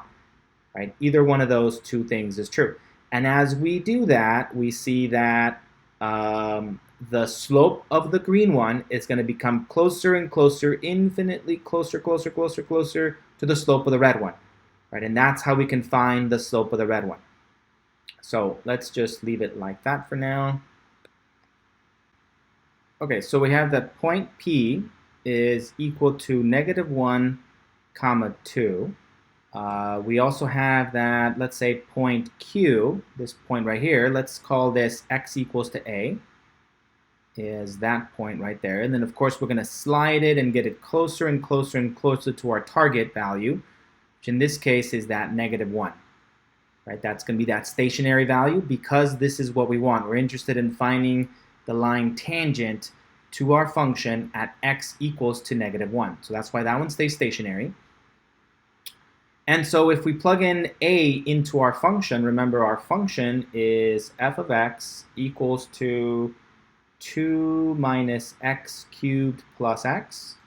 right? Either one of those two things is true. And as we do that, we see that the slope of the green one is going to become closer and closer, infinitely closer, closer, closer, closer to the slope of the red one, right? And that's how we can find the slope of the red one. So let's just leave it like that for now. Okay, so we have that point P is equal to -1, 2. We also have that, let's say, point Q, this point right here, let's call this x equals to a, is that point right there. And then, of course, we're going to slide it and get it closer and closer and closer to our target value, which in this case is that -1. Right? That's going to be that stationary value because this is what we want. We're interested in finding the line tangent to our function at x equals to -1. So that's why that one stays stationary. And so if we plug in a into our function, remember our function is f of x equals to 2 minus x cubed plus x.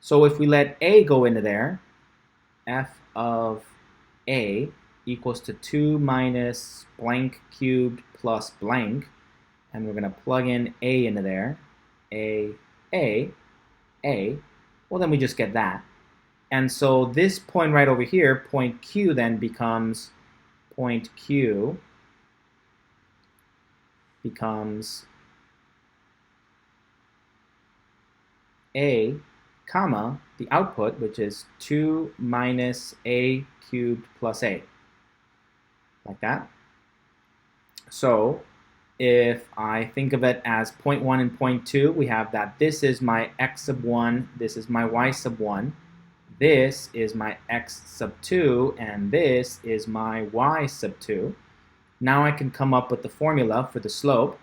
So if we let a go into there, f of a equals to 2 minus blank cubed plus blank, and we're going to plug in a into there, a, well then we just get that. And so this point right over here, point Q, then becomes point Q becomes a, comma, the output, which is 2 minus a cubed plus a, like that. So if I think of it as point 1 and point 2, we have that this is my x sub 1, this is my y sub 1, this is my x sub 2, and this is my y sub 2. Now I can come up with the formula for the slope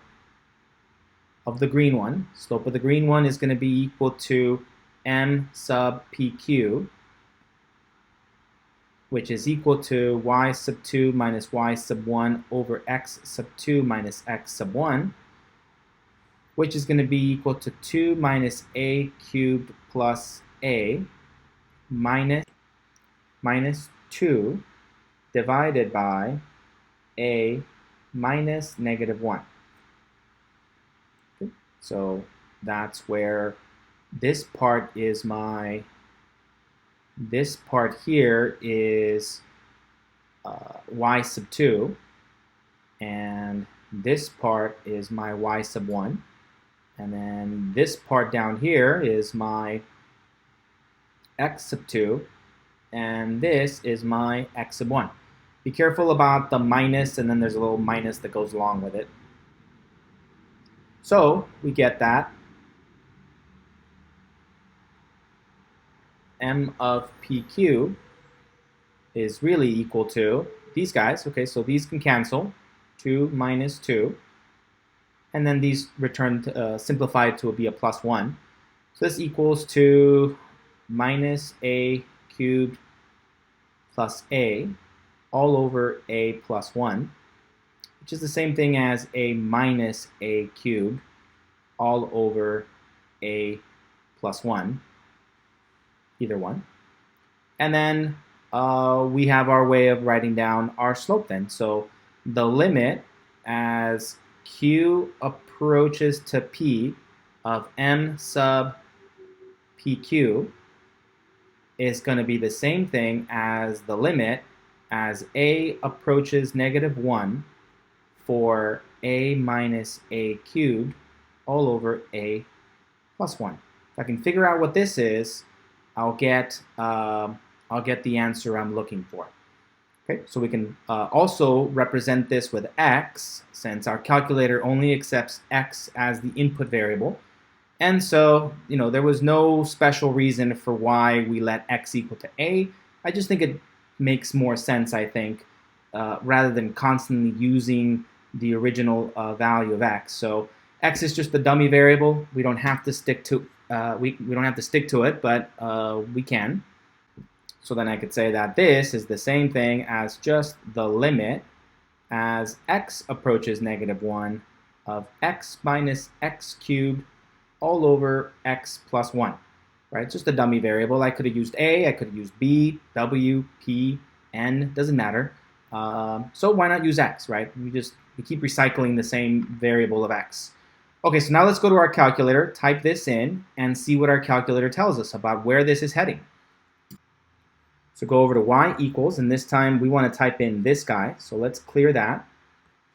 of the green one. Slope of the green one is going to be equal to m sub pq, which is equal to y sub 2 minus y sub 1 over x sub 2 minus x sub 1, which is going to be equal to 2 minus a cubed plus a minus 2 divided by a minus -1. Okay. So that's where this part is my, this part here is y sub 2, and this part is my y sub 1, and then this part down here is my x sub 2, and this is my x sub 1. Be careful about the minus, and then there's a little minus that goes along with it. So we get that m of pq is really equal to these guys. Okay, so these can cancel, 2 minus 2, and then these return to, simplified to be a plus 1. So this equals to minus a cubed plus a all over a plus 1, which is the same thing as a minus a cubed all over a plus 1, either one. And then we have our way of writing down our slope then. So the limit as q approaches to p of m sub pq is going to be the same thing as the limit as a approaches -1 for a minus a cubed all over a plus 1. If I can figure out what this is, I'll get the answer I'm looking for. Okay, so we can also represent this with x, since our calculator only accepts x as the input variable. And so, you know, there was no special reason for why we let x equal to a. I just think it makes more sense, I think, rather than constantly using the original value of x. So x is just the dummy variable. We don't have to stick to we don't have to stick to it, but we can. So then I could say that this is the same thing as just the limit as x approaches -1 of x minus x cubed all over x plus 1, right? It's just a dummy variable. I could have used a, I could have used b, w, p, n, doesn't matter. So why not use x, right? We keep recycling the same variable of x. Okay, so now let's go to our calculator, type this in, and see what our calculator tells us about where this is heading. So go over to y equals, and this time we want to type in this guy, so let's clear that.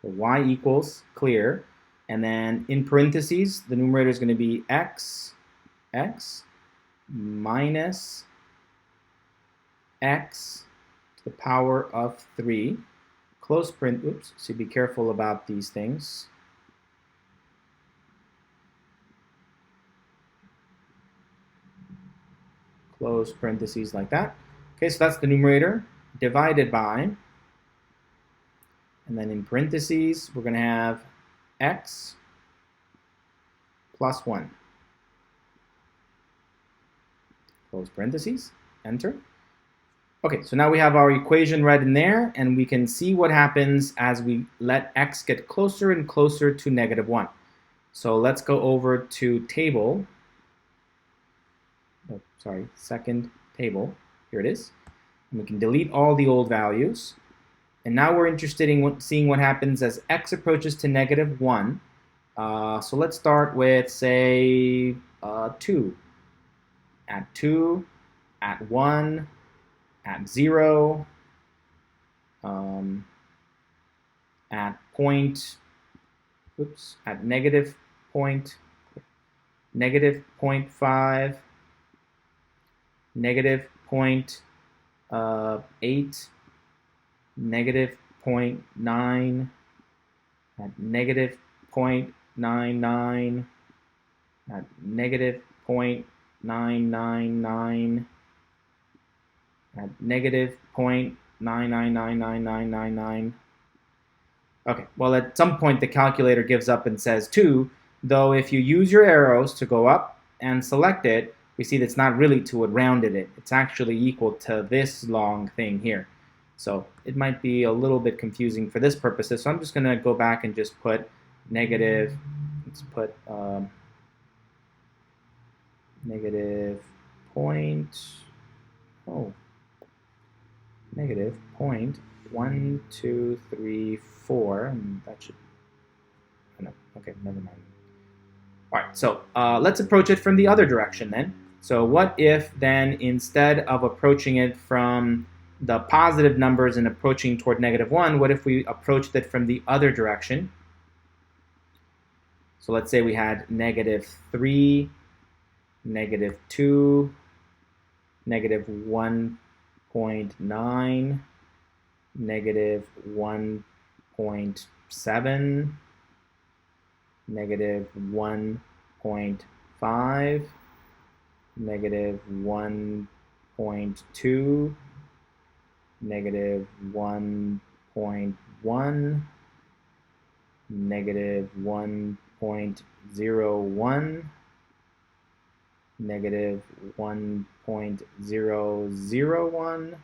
So y equals, clear, and then in parentheses, the numerator is going to be x minus x to the power of 3, close print, oops, so be careful about these things. Close parentheses like that. Okay, so that's the numerator divided by, and then in parentheses, we're going to have x plus 1. Close parentheses, enter. Okay, so now we have our equation right in there, and we can see what happens as we let x get closer and closer to -1. So let's go over to table. Oh, sorry, second table. Here it is. And we can delete all the old values. And now we're interested in seeing what happens as x approaches to -1. So let's start with, say, 2. At 2, at 1, at 0, at point, oops, at -0.5, -0.8, -0.9, at -0.99, at -0.999, at -0.9999999. Okay, well at some point the calculator gives up and says 2, though if you use your arrows to go up and select it, we see that's not really 2, it rounded it. It's actually equal to this long thing here. So it might be a little bit confusing for this purposes, so I'm just going to go back and just put negative, let's put negative point, negative 0.1234, and that should, no, okay, never mind. All right, so let's approach it from the other direction then. So what if then instead of approaching it from the positive numbers and approaching toward -1, what if we approached it from the other direction? So let's say we had -3, -2, -1.9, -1.7, -1.5, -1.2, -1.1, -1.01, -1.001.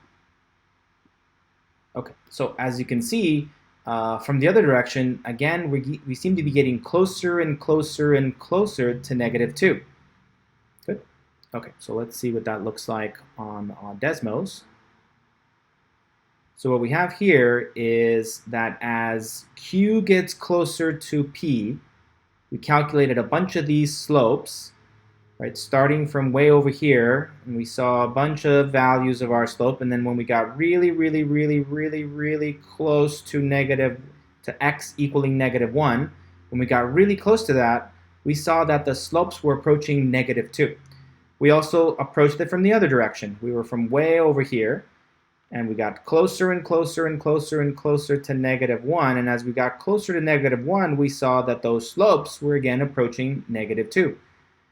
Okay, so as you can see, from the other direction, again, we seem to be getting closer and closer and closer to -2. Good. Okay, so let's see what that looks like on Desmos. So what we have here is that as Q gets closer to P, we calculated a bunch of these slopes, right, starting from way over here, and we saw a bunch of values of our slope, and then when we got really close to x equaling -1, when we got really close to that, we saw that the slopes were approaching -2. We also approached it from the other direction. We were from way over here, and we got closer and closer and closer and closer to -1, and as we got closer to -1, we saw that those slopes were again approaching -2.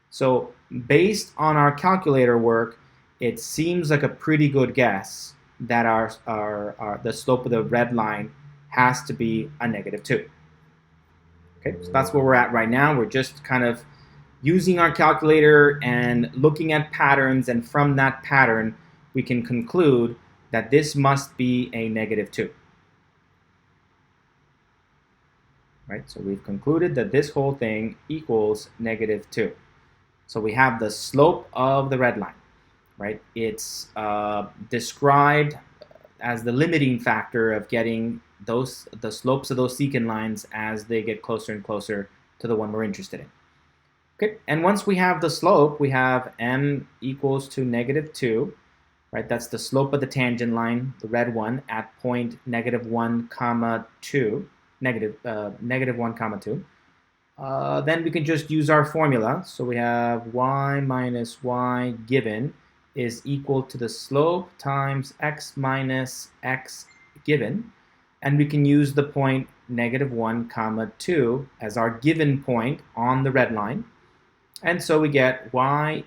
So based on our calculator work, it seems like a pretty good guess that the slope of the red line has to be a -2. Okay, so that's where we're at right now. We're just kind of using our calculator and looking at patterns, and from that pattern, we can conclude that this must be a -2. right? So we've concluded that this whole thing equals -2. So we have the slope of the red line, right? It's described as the limiting factor of getting the slopes of those secant lines as they get closer and closer to the one we're interested in. Okay, and once we have the slope, we have m equals to -2, right? That's the slope of the tangent line, the red one, at point -1, -2, -1, -2. Then we can just use our formula. So we have y minus y given is equal to the slope times x minus x given. And we can use the point -1, -2 as our given point on the red line. And so we get y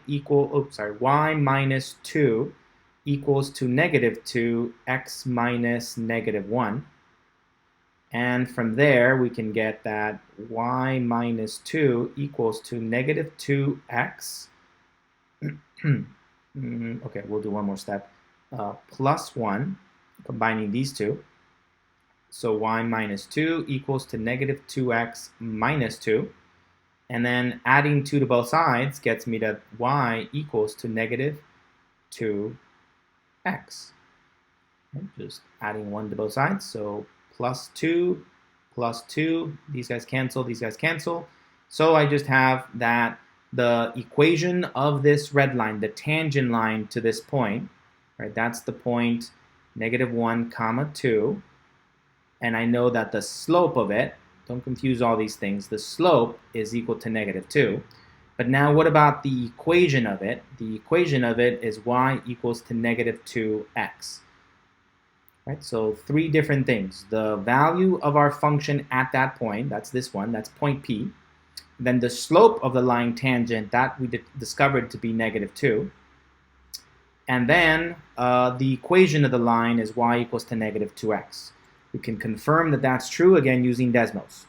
minus 2 equals to -2 x minus -1. And from there, we can get that y minus 2 equals to -2x. Okay, we'll do one more step. Plus 1, combining these two. So y minus 2 equals to -2x minus 2. And then adding 2 to both sides gets me that y equals to -2x. Okay, just adding 1 to both sides. So plus 2, these guys cancel. So I just have that the equation of this red line, the tangent line to this point, right? That's the point -1, -2. And I know that the slope of it, don't confuse all these things, the slope is equal to -2. But now what about the equation of it? The equation of it is y equals to -2x. Right, so 3 different things. The value of our function at that point, that's this one, that's point P. Then the slope of the line tangent, that we discovered to be -2. And then the equation of the line is y equals to -2x. We can confirm that that's true, again, using Desmos.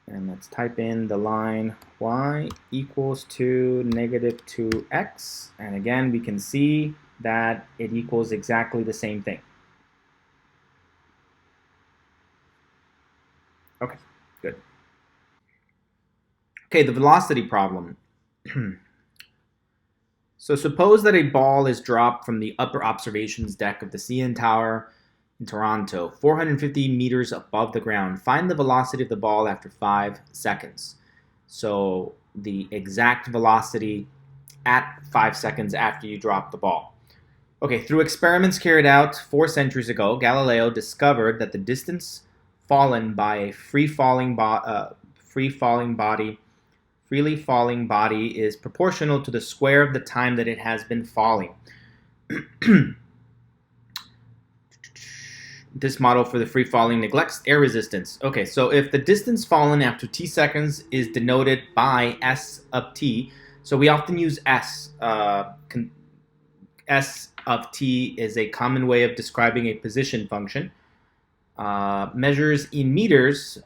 And let's type in the line y equals to -2x. And again, we can see that it equals exactly the same thing. Okay, good. Okay, the velocity problem. So suppose that a ball is dropped from the upper observations deck of the CN Tower in Toronto, 450 meters above the ground. Find the velocity of the ball after 5 seconds. So the exact velocity at 5 seconds after you drop the ball. Okay, through experiments carried out 4 centuries ago, Galileo discovered that the distance fallen by a freely falling body is proportional to the square of the time that it has been falling. This model for the free falling neglects air resistance. Okay, so if the distance fallen after t seconds is denoted by s of t, so we often use s. S of t is a common way of describing a position function. Measured in meters,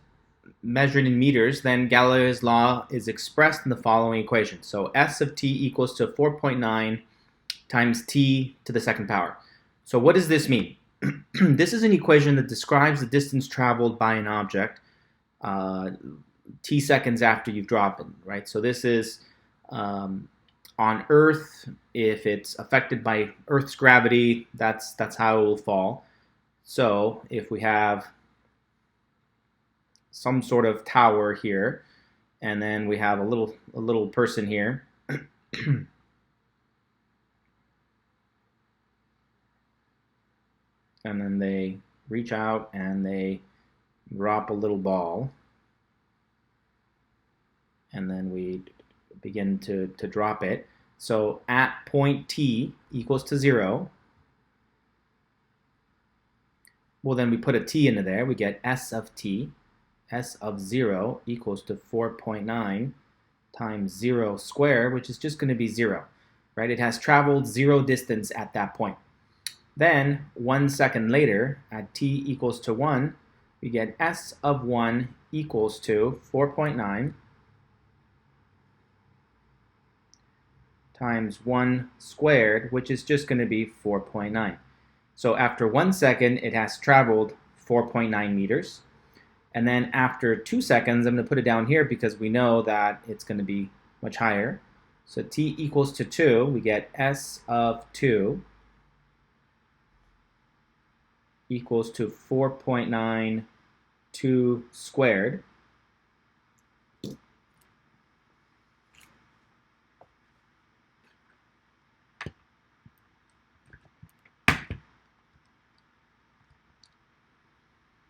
then Galileo's law is expressed in the following equation. So s of t equals to 4.9 times t to the second power. So what does this mean? This is an equation that describes the distance traveled by an object t seconds after you've dropped it, right? So this is on Earth, if it's affected by Earth's gravity, that's how it will fall. So if we have some sort of tower here, and then we have a little person here, and then they reach out and they drop a little ball, and then we begin to drop it. So at point t equals to 0, well, then we put a t into there. We get s of t, s of 0 equals to 4.9 times 0 squared, which is just going to be 0, right? It has traveled 0 distance at that point. Then 1 second later, at t equals to 1, we get s of 1 equals to 4.9 times 1 squared, which is just going to be 4.9. So after 1 second, it has traveled 4.9 meters. And then after 2 seconds, I'm going to put it down here because we know that it's going to be much higher. So t equals to 2, we get s of 2 equals to 4.92 squared.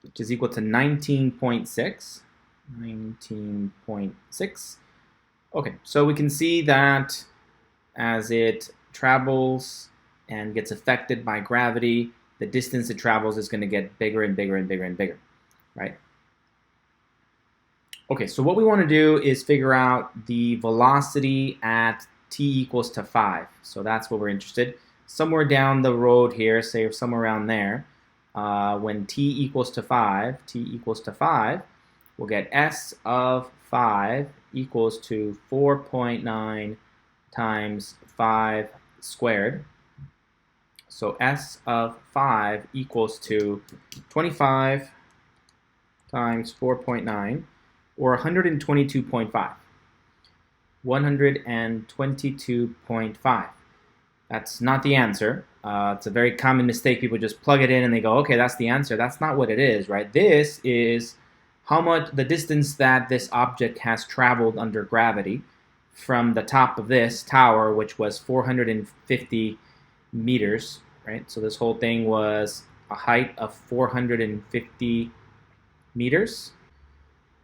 Which is equal to 19.6. 19.6. Okay, so we can see that as it travels and gets affected by gravity, the distance it travels is going to get bigger and bigger and bigger and bigger, right? Okay, so what we want to do is figure out the velocity at t equals to 5. So that's what we're interested. Somewhere down the road here, say somewhere around there, when t equals to 5, we'll get s of 5 equals to 4.9 times 5 squared. So s of 5 equals to 25 times 4.9, or 122.5. 122.5. That's not the answer. It's a very common mistake. People just plug it in and they go, okay, that's the answer. That's not what it is, right? This is how much the distance that this object has traveled under gravity from the top of this tower, which was 450 meters, right? So this whole thing was a height of 450 meters.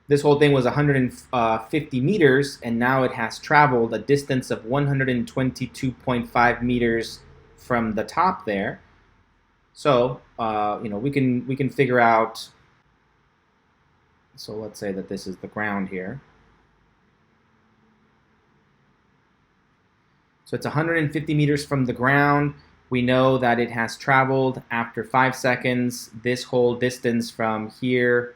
This whole thing was 150 meters, and now it has traveled a distance of 122.5 meters from the top there. So we can figure out. So let's say that this is the ground here. So it's 150 meters from the ground. We know that it has traveled after 5 seconds this whole distance from here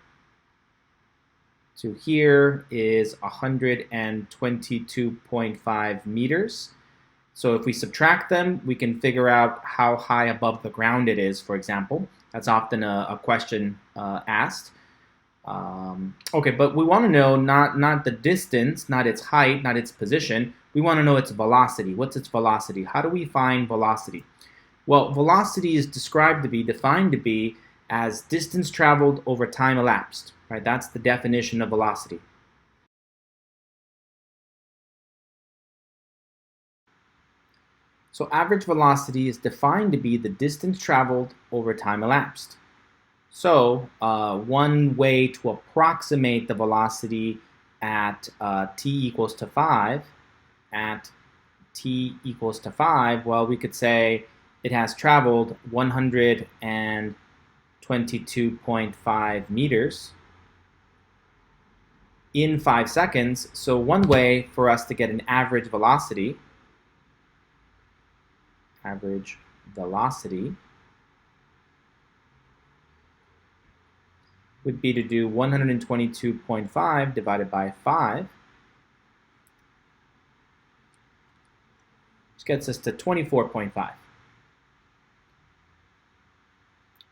to here is 122.5 meters. So if we subtract them, we can figure out how high above the ground it is, for example. That's often a question asked. Okay, but we want to know not the distance, not its height, not its position. We want to know its velocity. What's its velocity? How do we find velocity? Well, velocity is defined to be as distance traveled over time elapsed. Right? That's the definition of velocity. So average velocity is defined to be the distance traveled over time elapsed. So one way to approximate the velocity at t equals to 5, well, we could say it has traveled 122.5 meters in 5 seconds. So one way for us to get an average velocity would be to do 122.5 divided by 5, which gets us to 24.5.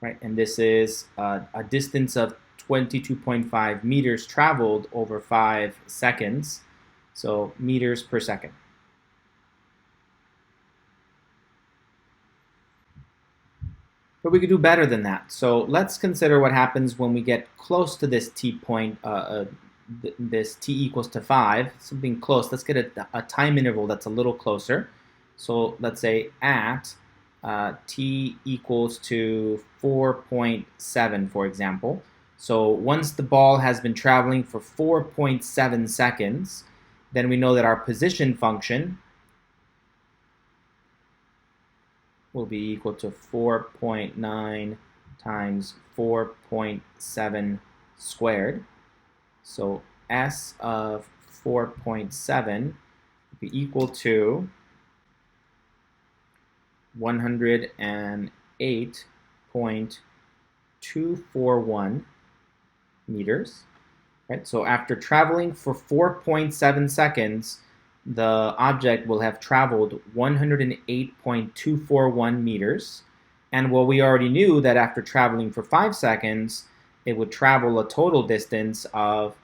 Right, and this is a distance of 22.5 meters traveled over 5 seconds, so meters per second. But we could do better than that. So let's consider what happens when we get close to this t point, this t equals to 5, something close. Let's get a time interval that's a little closer. So let's say at t equals to 4.7, for example. So once the ball has been traveling for 4.7 seconds, then we know that our position function will be equal to 4.9 times 4.7 squared. So s of 4.7 will be equal to 108.241 meters. Right? So after traveling for 4.7 seconds, the object will have traveled 108.241 meters. And well, we already knew that after traveling for 5 seconds, it would travel a total distance of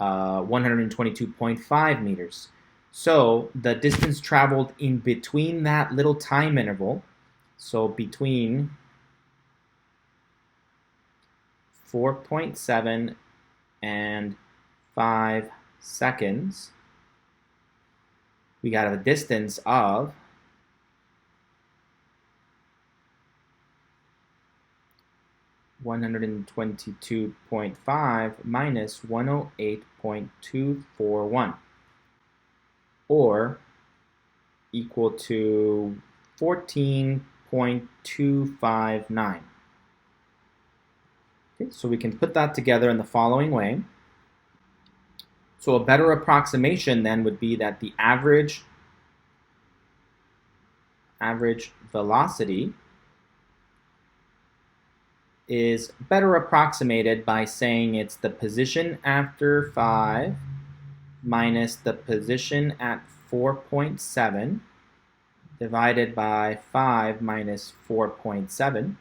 122.5 meters. So the distance traveled in between that little time interval, so between 4.7 and 5 seconds, we got a distance of 122.5 minus 108.241, or equal to 14.259. Okay, so we can put that together in the following way. So a better approximation then would be that the average velocity is better approximated by saying it's the position after 5 minus the position at 4.7 divided by 5 minus 4.7,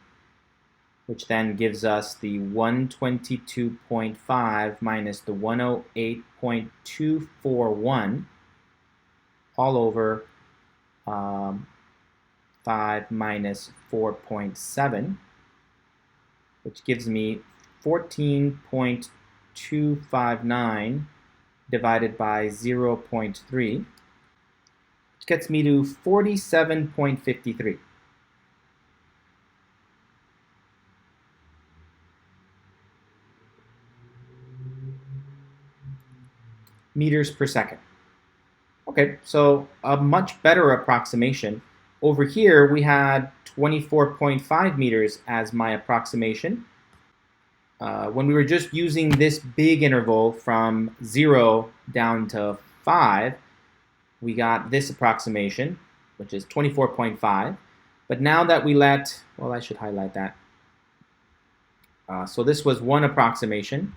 which then gives us the 122.5 minus the 108.241 all over 5 minus 4.7, which gives me 14.259 divided by 0.3, which gets me to 47.53. meters per second. Okay, so a much better approximation. Over here, we had 24.5 meters as my approximation. When we were just using this big interval from 0 down to 5, we got this approximation, which is 24.5. But now that we let, well, I should highlight that. So this was one approximation.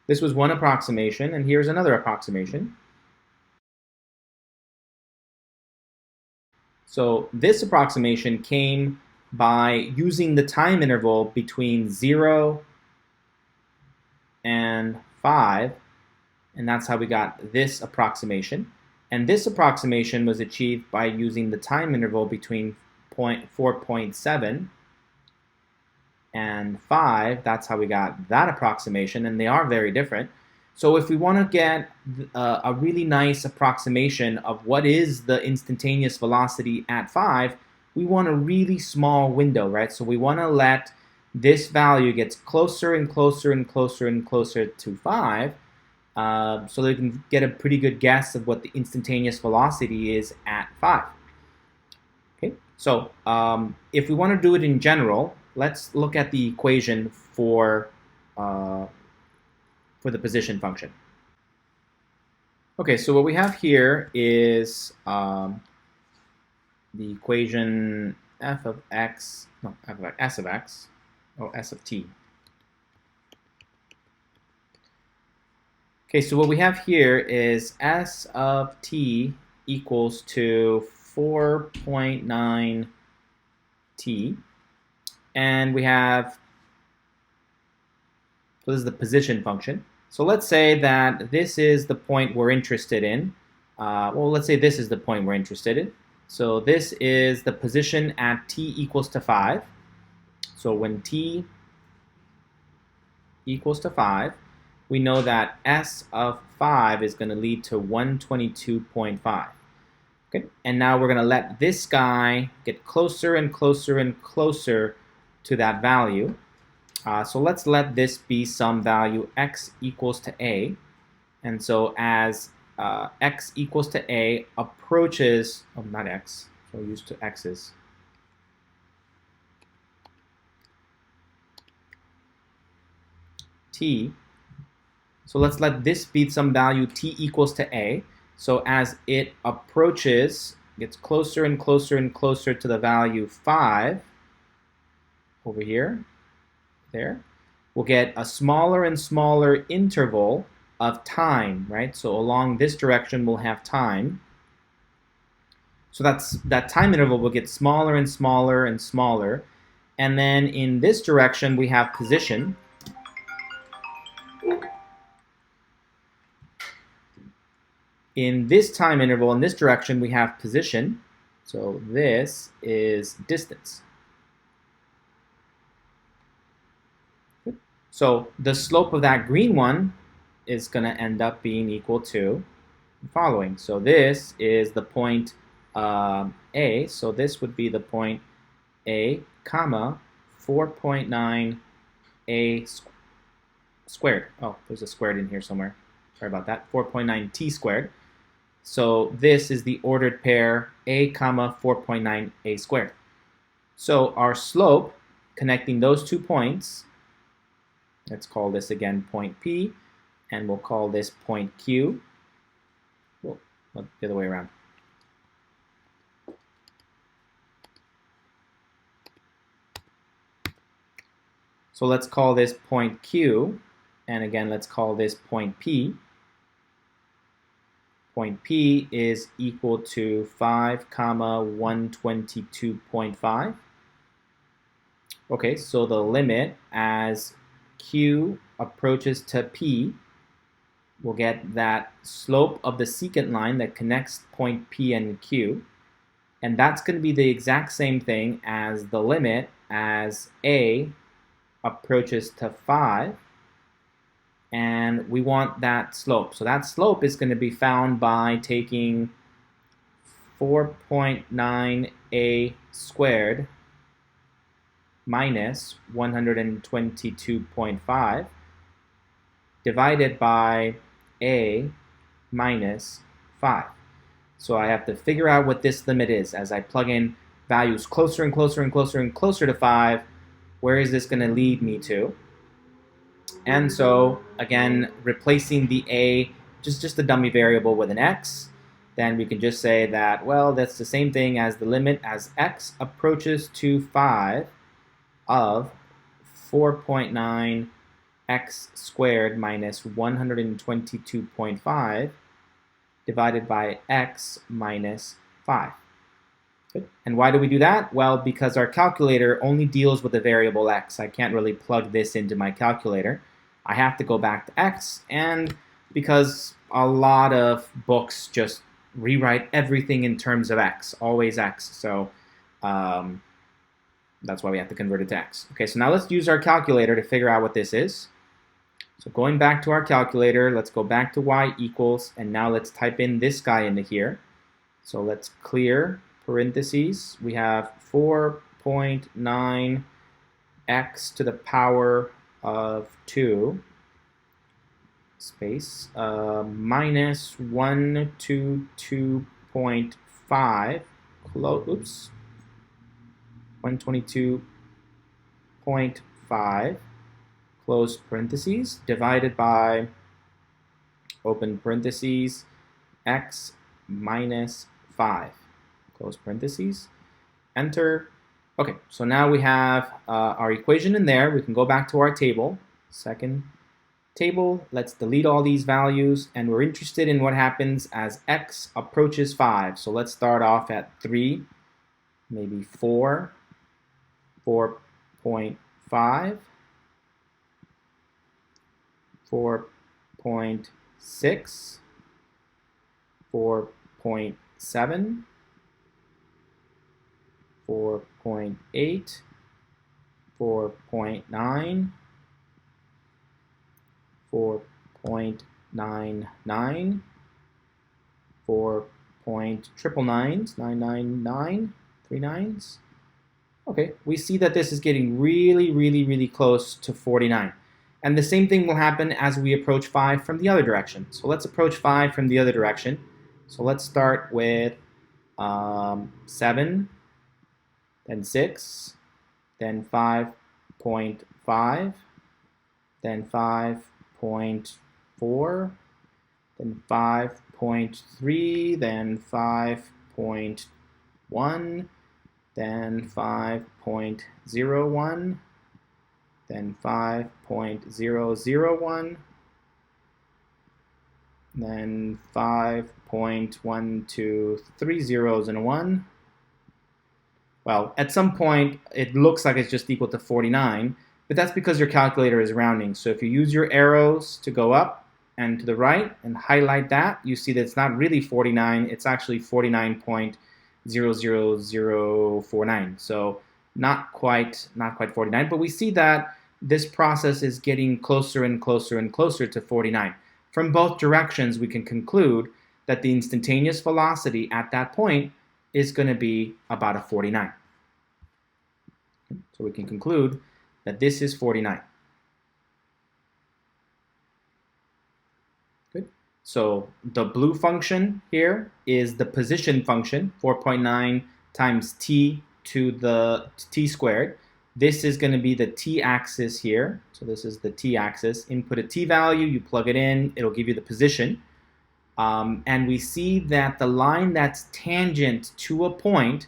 This was one approximation, and here's another approximation. So this approximation came by using the time interval between 0 and 5, and that's how we got this approximation. And this approximation was achieved by using the time interval between 4.7 and 5. That's how we got that approximation, and they are very different. So if we want to get a really nice approximation of what is the instantaneous velocity at 5, we want a really small window, right? So we want to let this value get closer and closer and closer and closer to 5, so that we can get a pretty good guess of what the instantaneous velocity is at 5. Okay, so if we want to do it in general, let's look at the equation for the position function. Okay, so what we have here is the equation s of x, or s of t. Okay, so what we have here is s of t equals to 4.9 t, and we have, so this is the position function. So let's say that this is the point we're interested in. Well, let's say this is the point we're interested in. So this is the position at t equals to 5. So when t equals to 5, we know that s of 5 is going to lead to 122.5. Okay, and now we're going to let this guy get closer and closer and closer to that value. So let's let this be some value x equals to a. And so as x equals to a approaches, oh, not x, so we're used to x's. T. So let's let this be some value t equals to a. So as it approaches, gets closer and closer and closer to the value 5 over here, there, we'll get a smaller and smaller interval of time, right? So along this direction we'll have time. So that time interval will get smaller and smaller and smaller. And then in this direction we have position. In this time interval, in this direction, we have position. So this is distance. So the slope of that green one is going to end up being equal to the following. So this is the point A. So this would be the point A, comma, 4.9 A squared. Oh, there's a squared in here somewhere. Sorry about that. 4.9 T squared. So this is the ordered pair A, comma, 4.9 A squared. So our slope connecting those 2 points, let's call this again point P, and we'll call this point Q. Well, the other way around. So let's call this point Q, and again, let's call this point P. Point P is equal to 5, 122.5. Okay, so the limit as Q approaches to P, we'll get that slope of the secant line that connects point P and Q, and that's going to be the exact same thing as the limit as A approaches to 5, and we want that slope. So that slope is going to be found by taking 4.9a squared minus 122.5 divided by a minus 5. So I have to figure out what this limit is as I plug in values closer and closer and closer and closer to 5. Where is this going to lead me to? And so, again, replacing the a, just a dummy variable with an x, then we can just say that, well, that's the same thing as the limit as x approaches to 5 of 4.9 x squared minus 122.5 divided by x minus 5. Good. And why do we do that? Well, because our calculator only deals with the variable x. I can't really plug this into my calculator. I have to go back to x, and because a lot of books just rewrite everything in terms of x, always x, so that's why we have to convert it to x. Okay, so now let's use our calculator to figure out what this is. So going back to our calculator, let's go back to y equals, and now let's type in this guy into here. So let's clear parentheses. We have 4.9 x to the power of 2 space minus 122.5 oops 122.5 close parentheses divided by open parentheses x minus 5 close parentheses, enter. Okay, so now we have our equation in there. We can go back to our table, second table. Let's delete all these values, and we're interested in what happens as x approaches 5. So let's start off at 3, maybe 4, 4.5, 4.6, 4.7, 4.8, 4.9, 4.99, 4.999, 3 nines. Okay, we see that this is getting really close to 49. And the same thing will happen as we approach 5 from the other direction. So let's approach 5 from the other direction. So let's start with 7, then 6, then 5.5, then 5.4, then 5.3, then 5.1, then 5.01, then 5.001, then 5.1, 2, 3 zeros and a 1. Well, at some point, it looks like it's just equal to 49, but that's because your calculator is rounding. So if you use your arrows to go up and to the right and highlight that, you see that it's not really 49, it's actually 49.00049. So not quite 49, but we see that this process is getting closer and closer and closer to 49. From both directions, we can conclude that the instantaneous velocity at that point is going to be about a 49. So we can conclude that this is 49. Good. So the blue function here is the position function, 4.9 times t to the t squared. This is going to be the t-axis here. So this is the t-axis. Input a t-value, you plug it in, it'll give you the position. And we see that the line that's tangent to a point,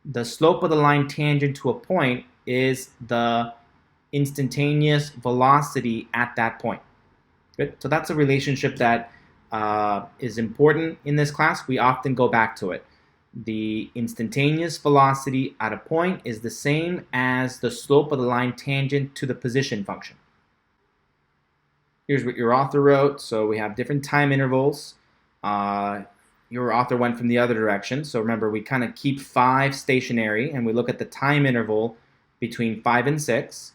the slope of the line tangent to a point is the instantaneous velocity at that point. Good. So that's a relationship that is important in this class. We often go back to it. The instantaneous velocity at a point is the same as the slope of the line tangent to the position function. Here's what your author wrote. So we have different time intervals. Your author went from the other direction. So remember, we kind of keep 5 stationary, and we look at the time interval between 5 and 6.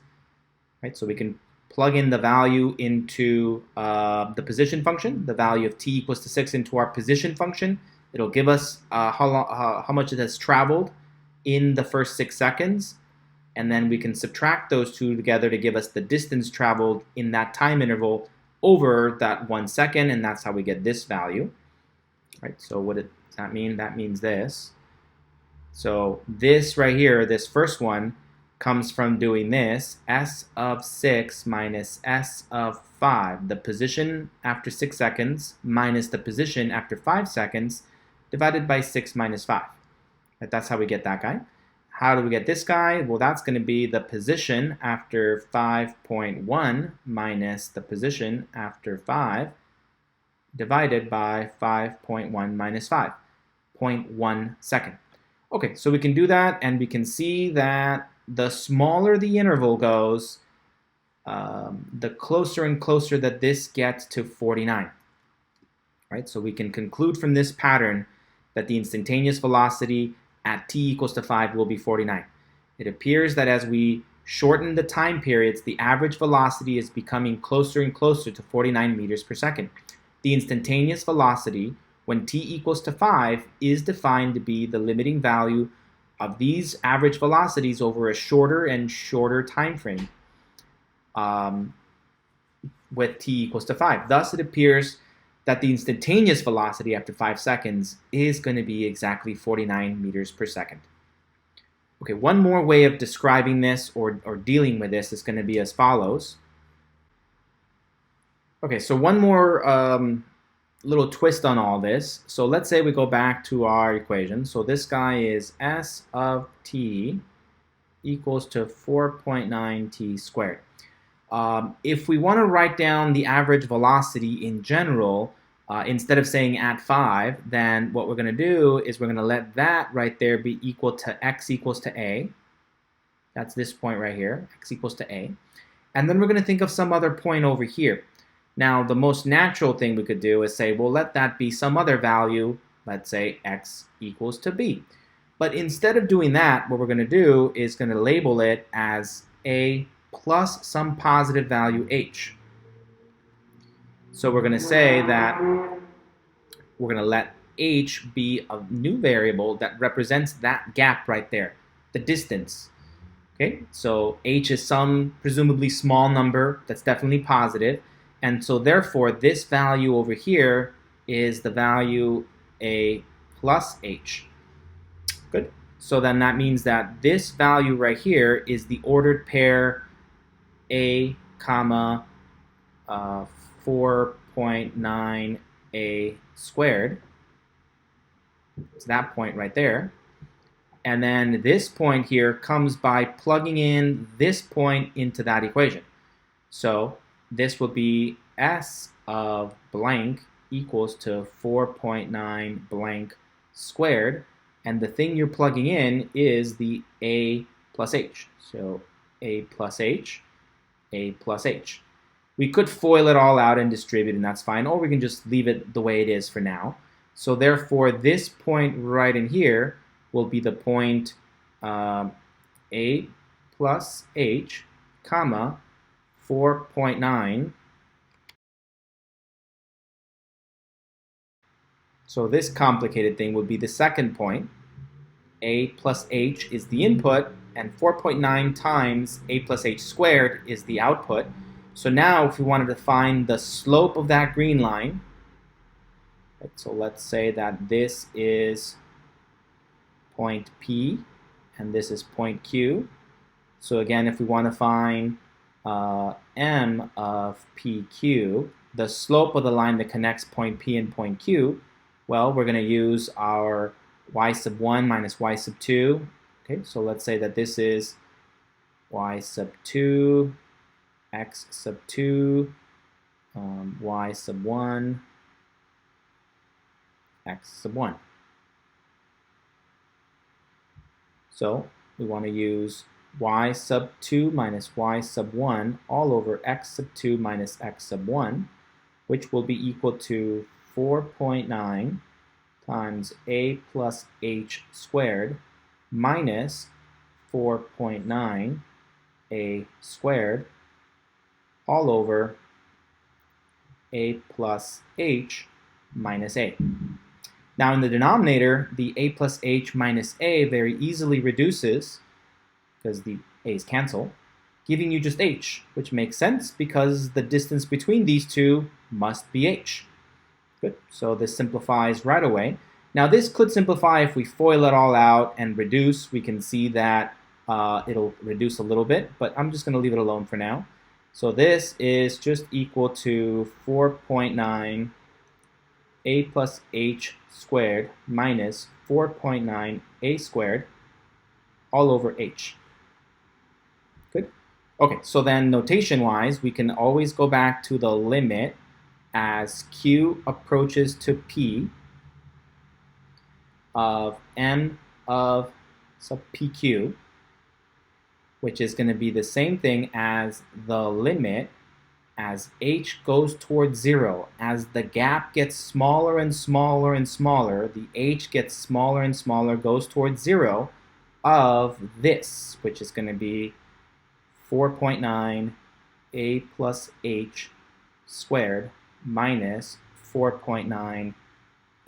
Right? So we can plug in the value into the position function, the value of t equals to 6 into our position function. It'll give us how much it has traveled in the first 6 seconds. And then we can subtract those two together to give us the distance traveled in that time interval over that 1 second. And that's how we get this value. Right? So what does that mean? That means this. So this right here, this first one, comes from doing this, s of 6 minus s of 5, the position after 6 seconds minus the position after 5 seconds, divided by 6 minus 5. Right, that's how we get that guy. How do we get this guy? Well, that's going to be the position after 5.1 minus the position after 5, divided by 5.1 minus 5, 0.1 second. Okay, so we can do that, and we can see that the smaller the interval goes, the closer and closer that this gets to 49. Right? So we can conclude from this pattern that the instantaneous velocity at t equals to 5 will be 49. It appears that as we shorten the time periods, the average velocity is becoming closer and closer to 49 meters per second. The instantaneous velocity when t equals to 5 is defined to be the limiting value of these average velocities over a shorter and shorter time frame with t equals to 5. Thus, it appears that the instantaneous velocity after 5 seconds is going to be exactly 49 meters per second. Okay, one more way of describing this or dealing with this is going to be as follows. Okay, so one more little twist on all this. So let's say we go back to our equation. So this guy is s of t equals to 4.9 t squared. If we want to write down the average velocity in general, instead of saying at 5, then what we're going to do is we're going to let that right there be equal to x equals to a. That's this point right here, x equals to a. And then we're going to think of some other point over here. Now, the most natural thing we could do is say, well, let that be some other value, let's say x equals to b. But instead of doing that, what we're going to do is going to label it as a plus some positive value h. So we're going to say that we're going to let h be a new variable that represents that gap right there, the distance. Okay, so h is some presumably small number that's definitely positive. And so therefore, this value over here is the value a plus h. Good. So then that means that this value right here is the ordered pair a comma 4.9a squared. It's that point right there. And then this point here comes by plugging in this point into that equation. So this will be s of blank equals to 4.9 blank squared. And the thing you're plugging in is the a plus h. So a plus h, a plus h. We could FOIL it all out and distribute, and that's fine, or we can just leave it the way it is for now. So therefore, this point right in here will be the point a plus h, comma, 4.9. So this complicated thing would be the second point. A plus h is the input, and 4.9 times a plus h squared is the output. So now if we wanted to find the slope of that green line, right, so let's say that this is point P and this is point Q. So again, if we want to find m of PQ, the slope of the line that connects point P and point Q, well, we're going to use our y sub 1 minus y sub 2. Okay, so let's say that this is y sub 2, x sub 2, y sub 1, x sub 1. So we want to use y sub 2 minus y sub 1 all over x sub 2 minus x sub 1, which will be equal to 4.9 times a plus h squared minus 4.9 a squared all over a plus h minus a. Now in the denominator, the a plus h minus a very easily reduces, because the a's cancel, giving you just h, which makes sense because the distance between these two must be h. Good, so this simplifies right away. Now this could simplify if we FOIL it all out and reduce. We can see that it'll reduce a little bit, but I'm just going to leave it alone for now. So this is just equal to 4.9 a plus h squared minus 4.9 a squared all over h. Good. Okay, so then notation-wise, we can always go back to the limit as q approaches to p of m of sub pq, which is going to be the same thing as the limit as h goes towards 0. As the gap gets smaller and smaller and smaller, the h gets smaller and smaller, goes towards 0, of this, which is going to be 4.9 a plus h squared minus 4.9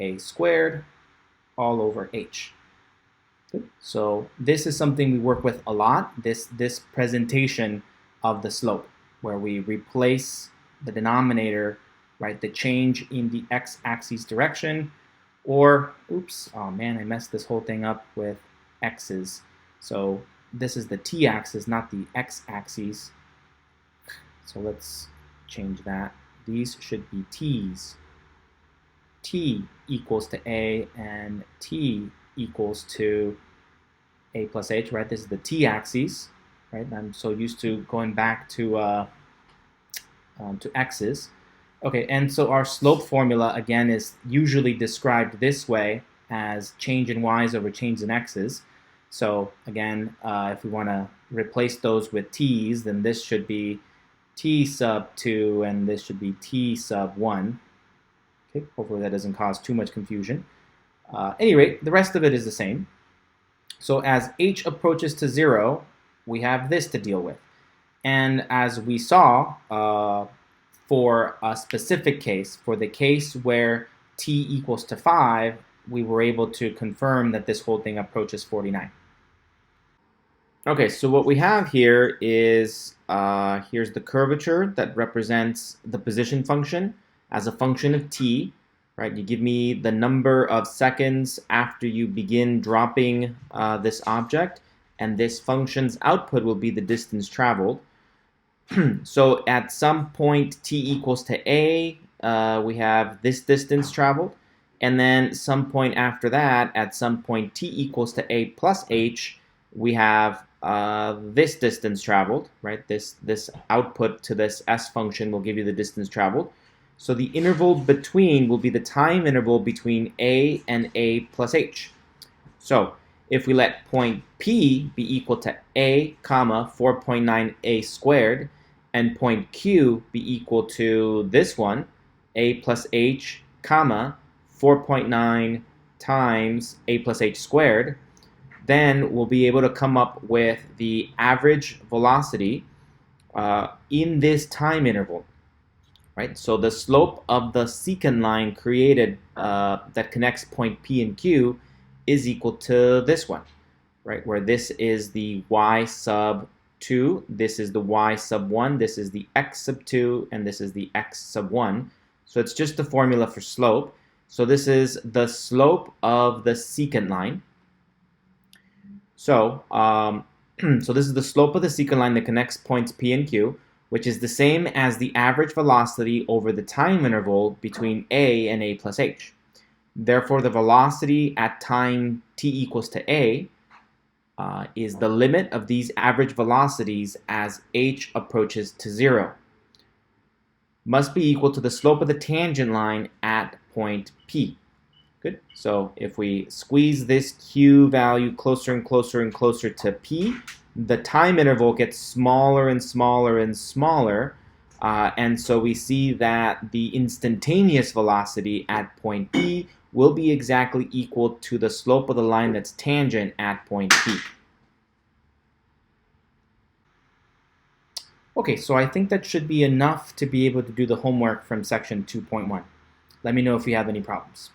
a squared all over h. Good. So this is something we work with a lot, this presentation of the slope, where we replace the denominator, right, the change in the x-axis direction, or, oops, oh man, I messed this whole thing up with x's. So this is the t-axis, not the x-axis. So let's change that. These should be t's. T equals to a and t equals to a plus h, right? This is the t-axis, right? I'm so used to going back to x's. Okay, and so our slope formula, again, is usually described this way as change in y's over change in x's. So again, if we want to replace those with t's, then this should be t sub 2 and this should be t sub 1. Okay, hopefully that doesn't cause too much confusion. At any rate, the rest of it is the same. So as h approaches to 0, we have this to deal with. And as we saw, for a specific case, for the case where t equals to 5, we were able to confirm that this whole thing approaches 49. Okay, so what we have here is, here's the curvature that represents the position function as a function of t, right? You give me the number of seconds after you begin dropping this object, and this function's output will be the distance traveled. So at some point t equals to a, we have this distance traveled, and then some point after that, at some point t equals to a plus h, we have this distance traveled, right? This output to this s function will give you the distance traveled. So the interval between will be the time interval between a and a plus h. So if we let point P be equal to a comma 4.9 a squared, and point Q be equal to this one, a plus h, comma, 4.9 times a plus h squared, then we'll be able to come up with the average velocity in this time interval, right? So the slope of the secant line created that connects point P and Q is equal to this one, right? Where this is the y sub 2, this is the y sub 1, this is the x sub 2, and this is the x sub 1. So it's just the formula for slope. So this is the slope of the secant line. So, so this is the slope of the secant line that connects points P and Q, which is the same as the average velocity over the time interval between a and a plus h. Therefore, the velocity at time t equals to a is the limit of these average velocities as h approaches to 0. Must be equal to the slope of the tangent line at point P. Good. So if we squeeze this Q value closer and closer and closer to P, the time interval gets smaller and smaller and smaller. And so we see that the instantaneous velocity at point P will be exactly equal to the slope of the line that's tangent at point P. Okay, so I think that should be enough to be able to do the homework from section 2.1. Let me know if you have any problems.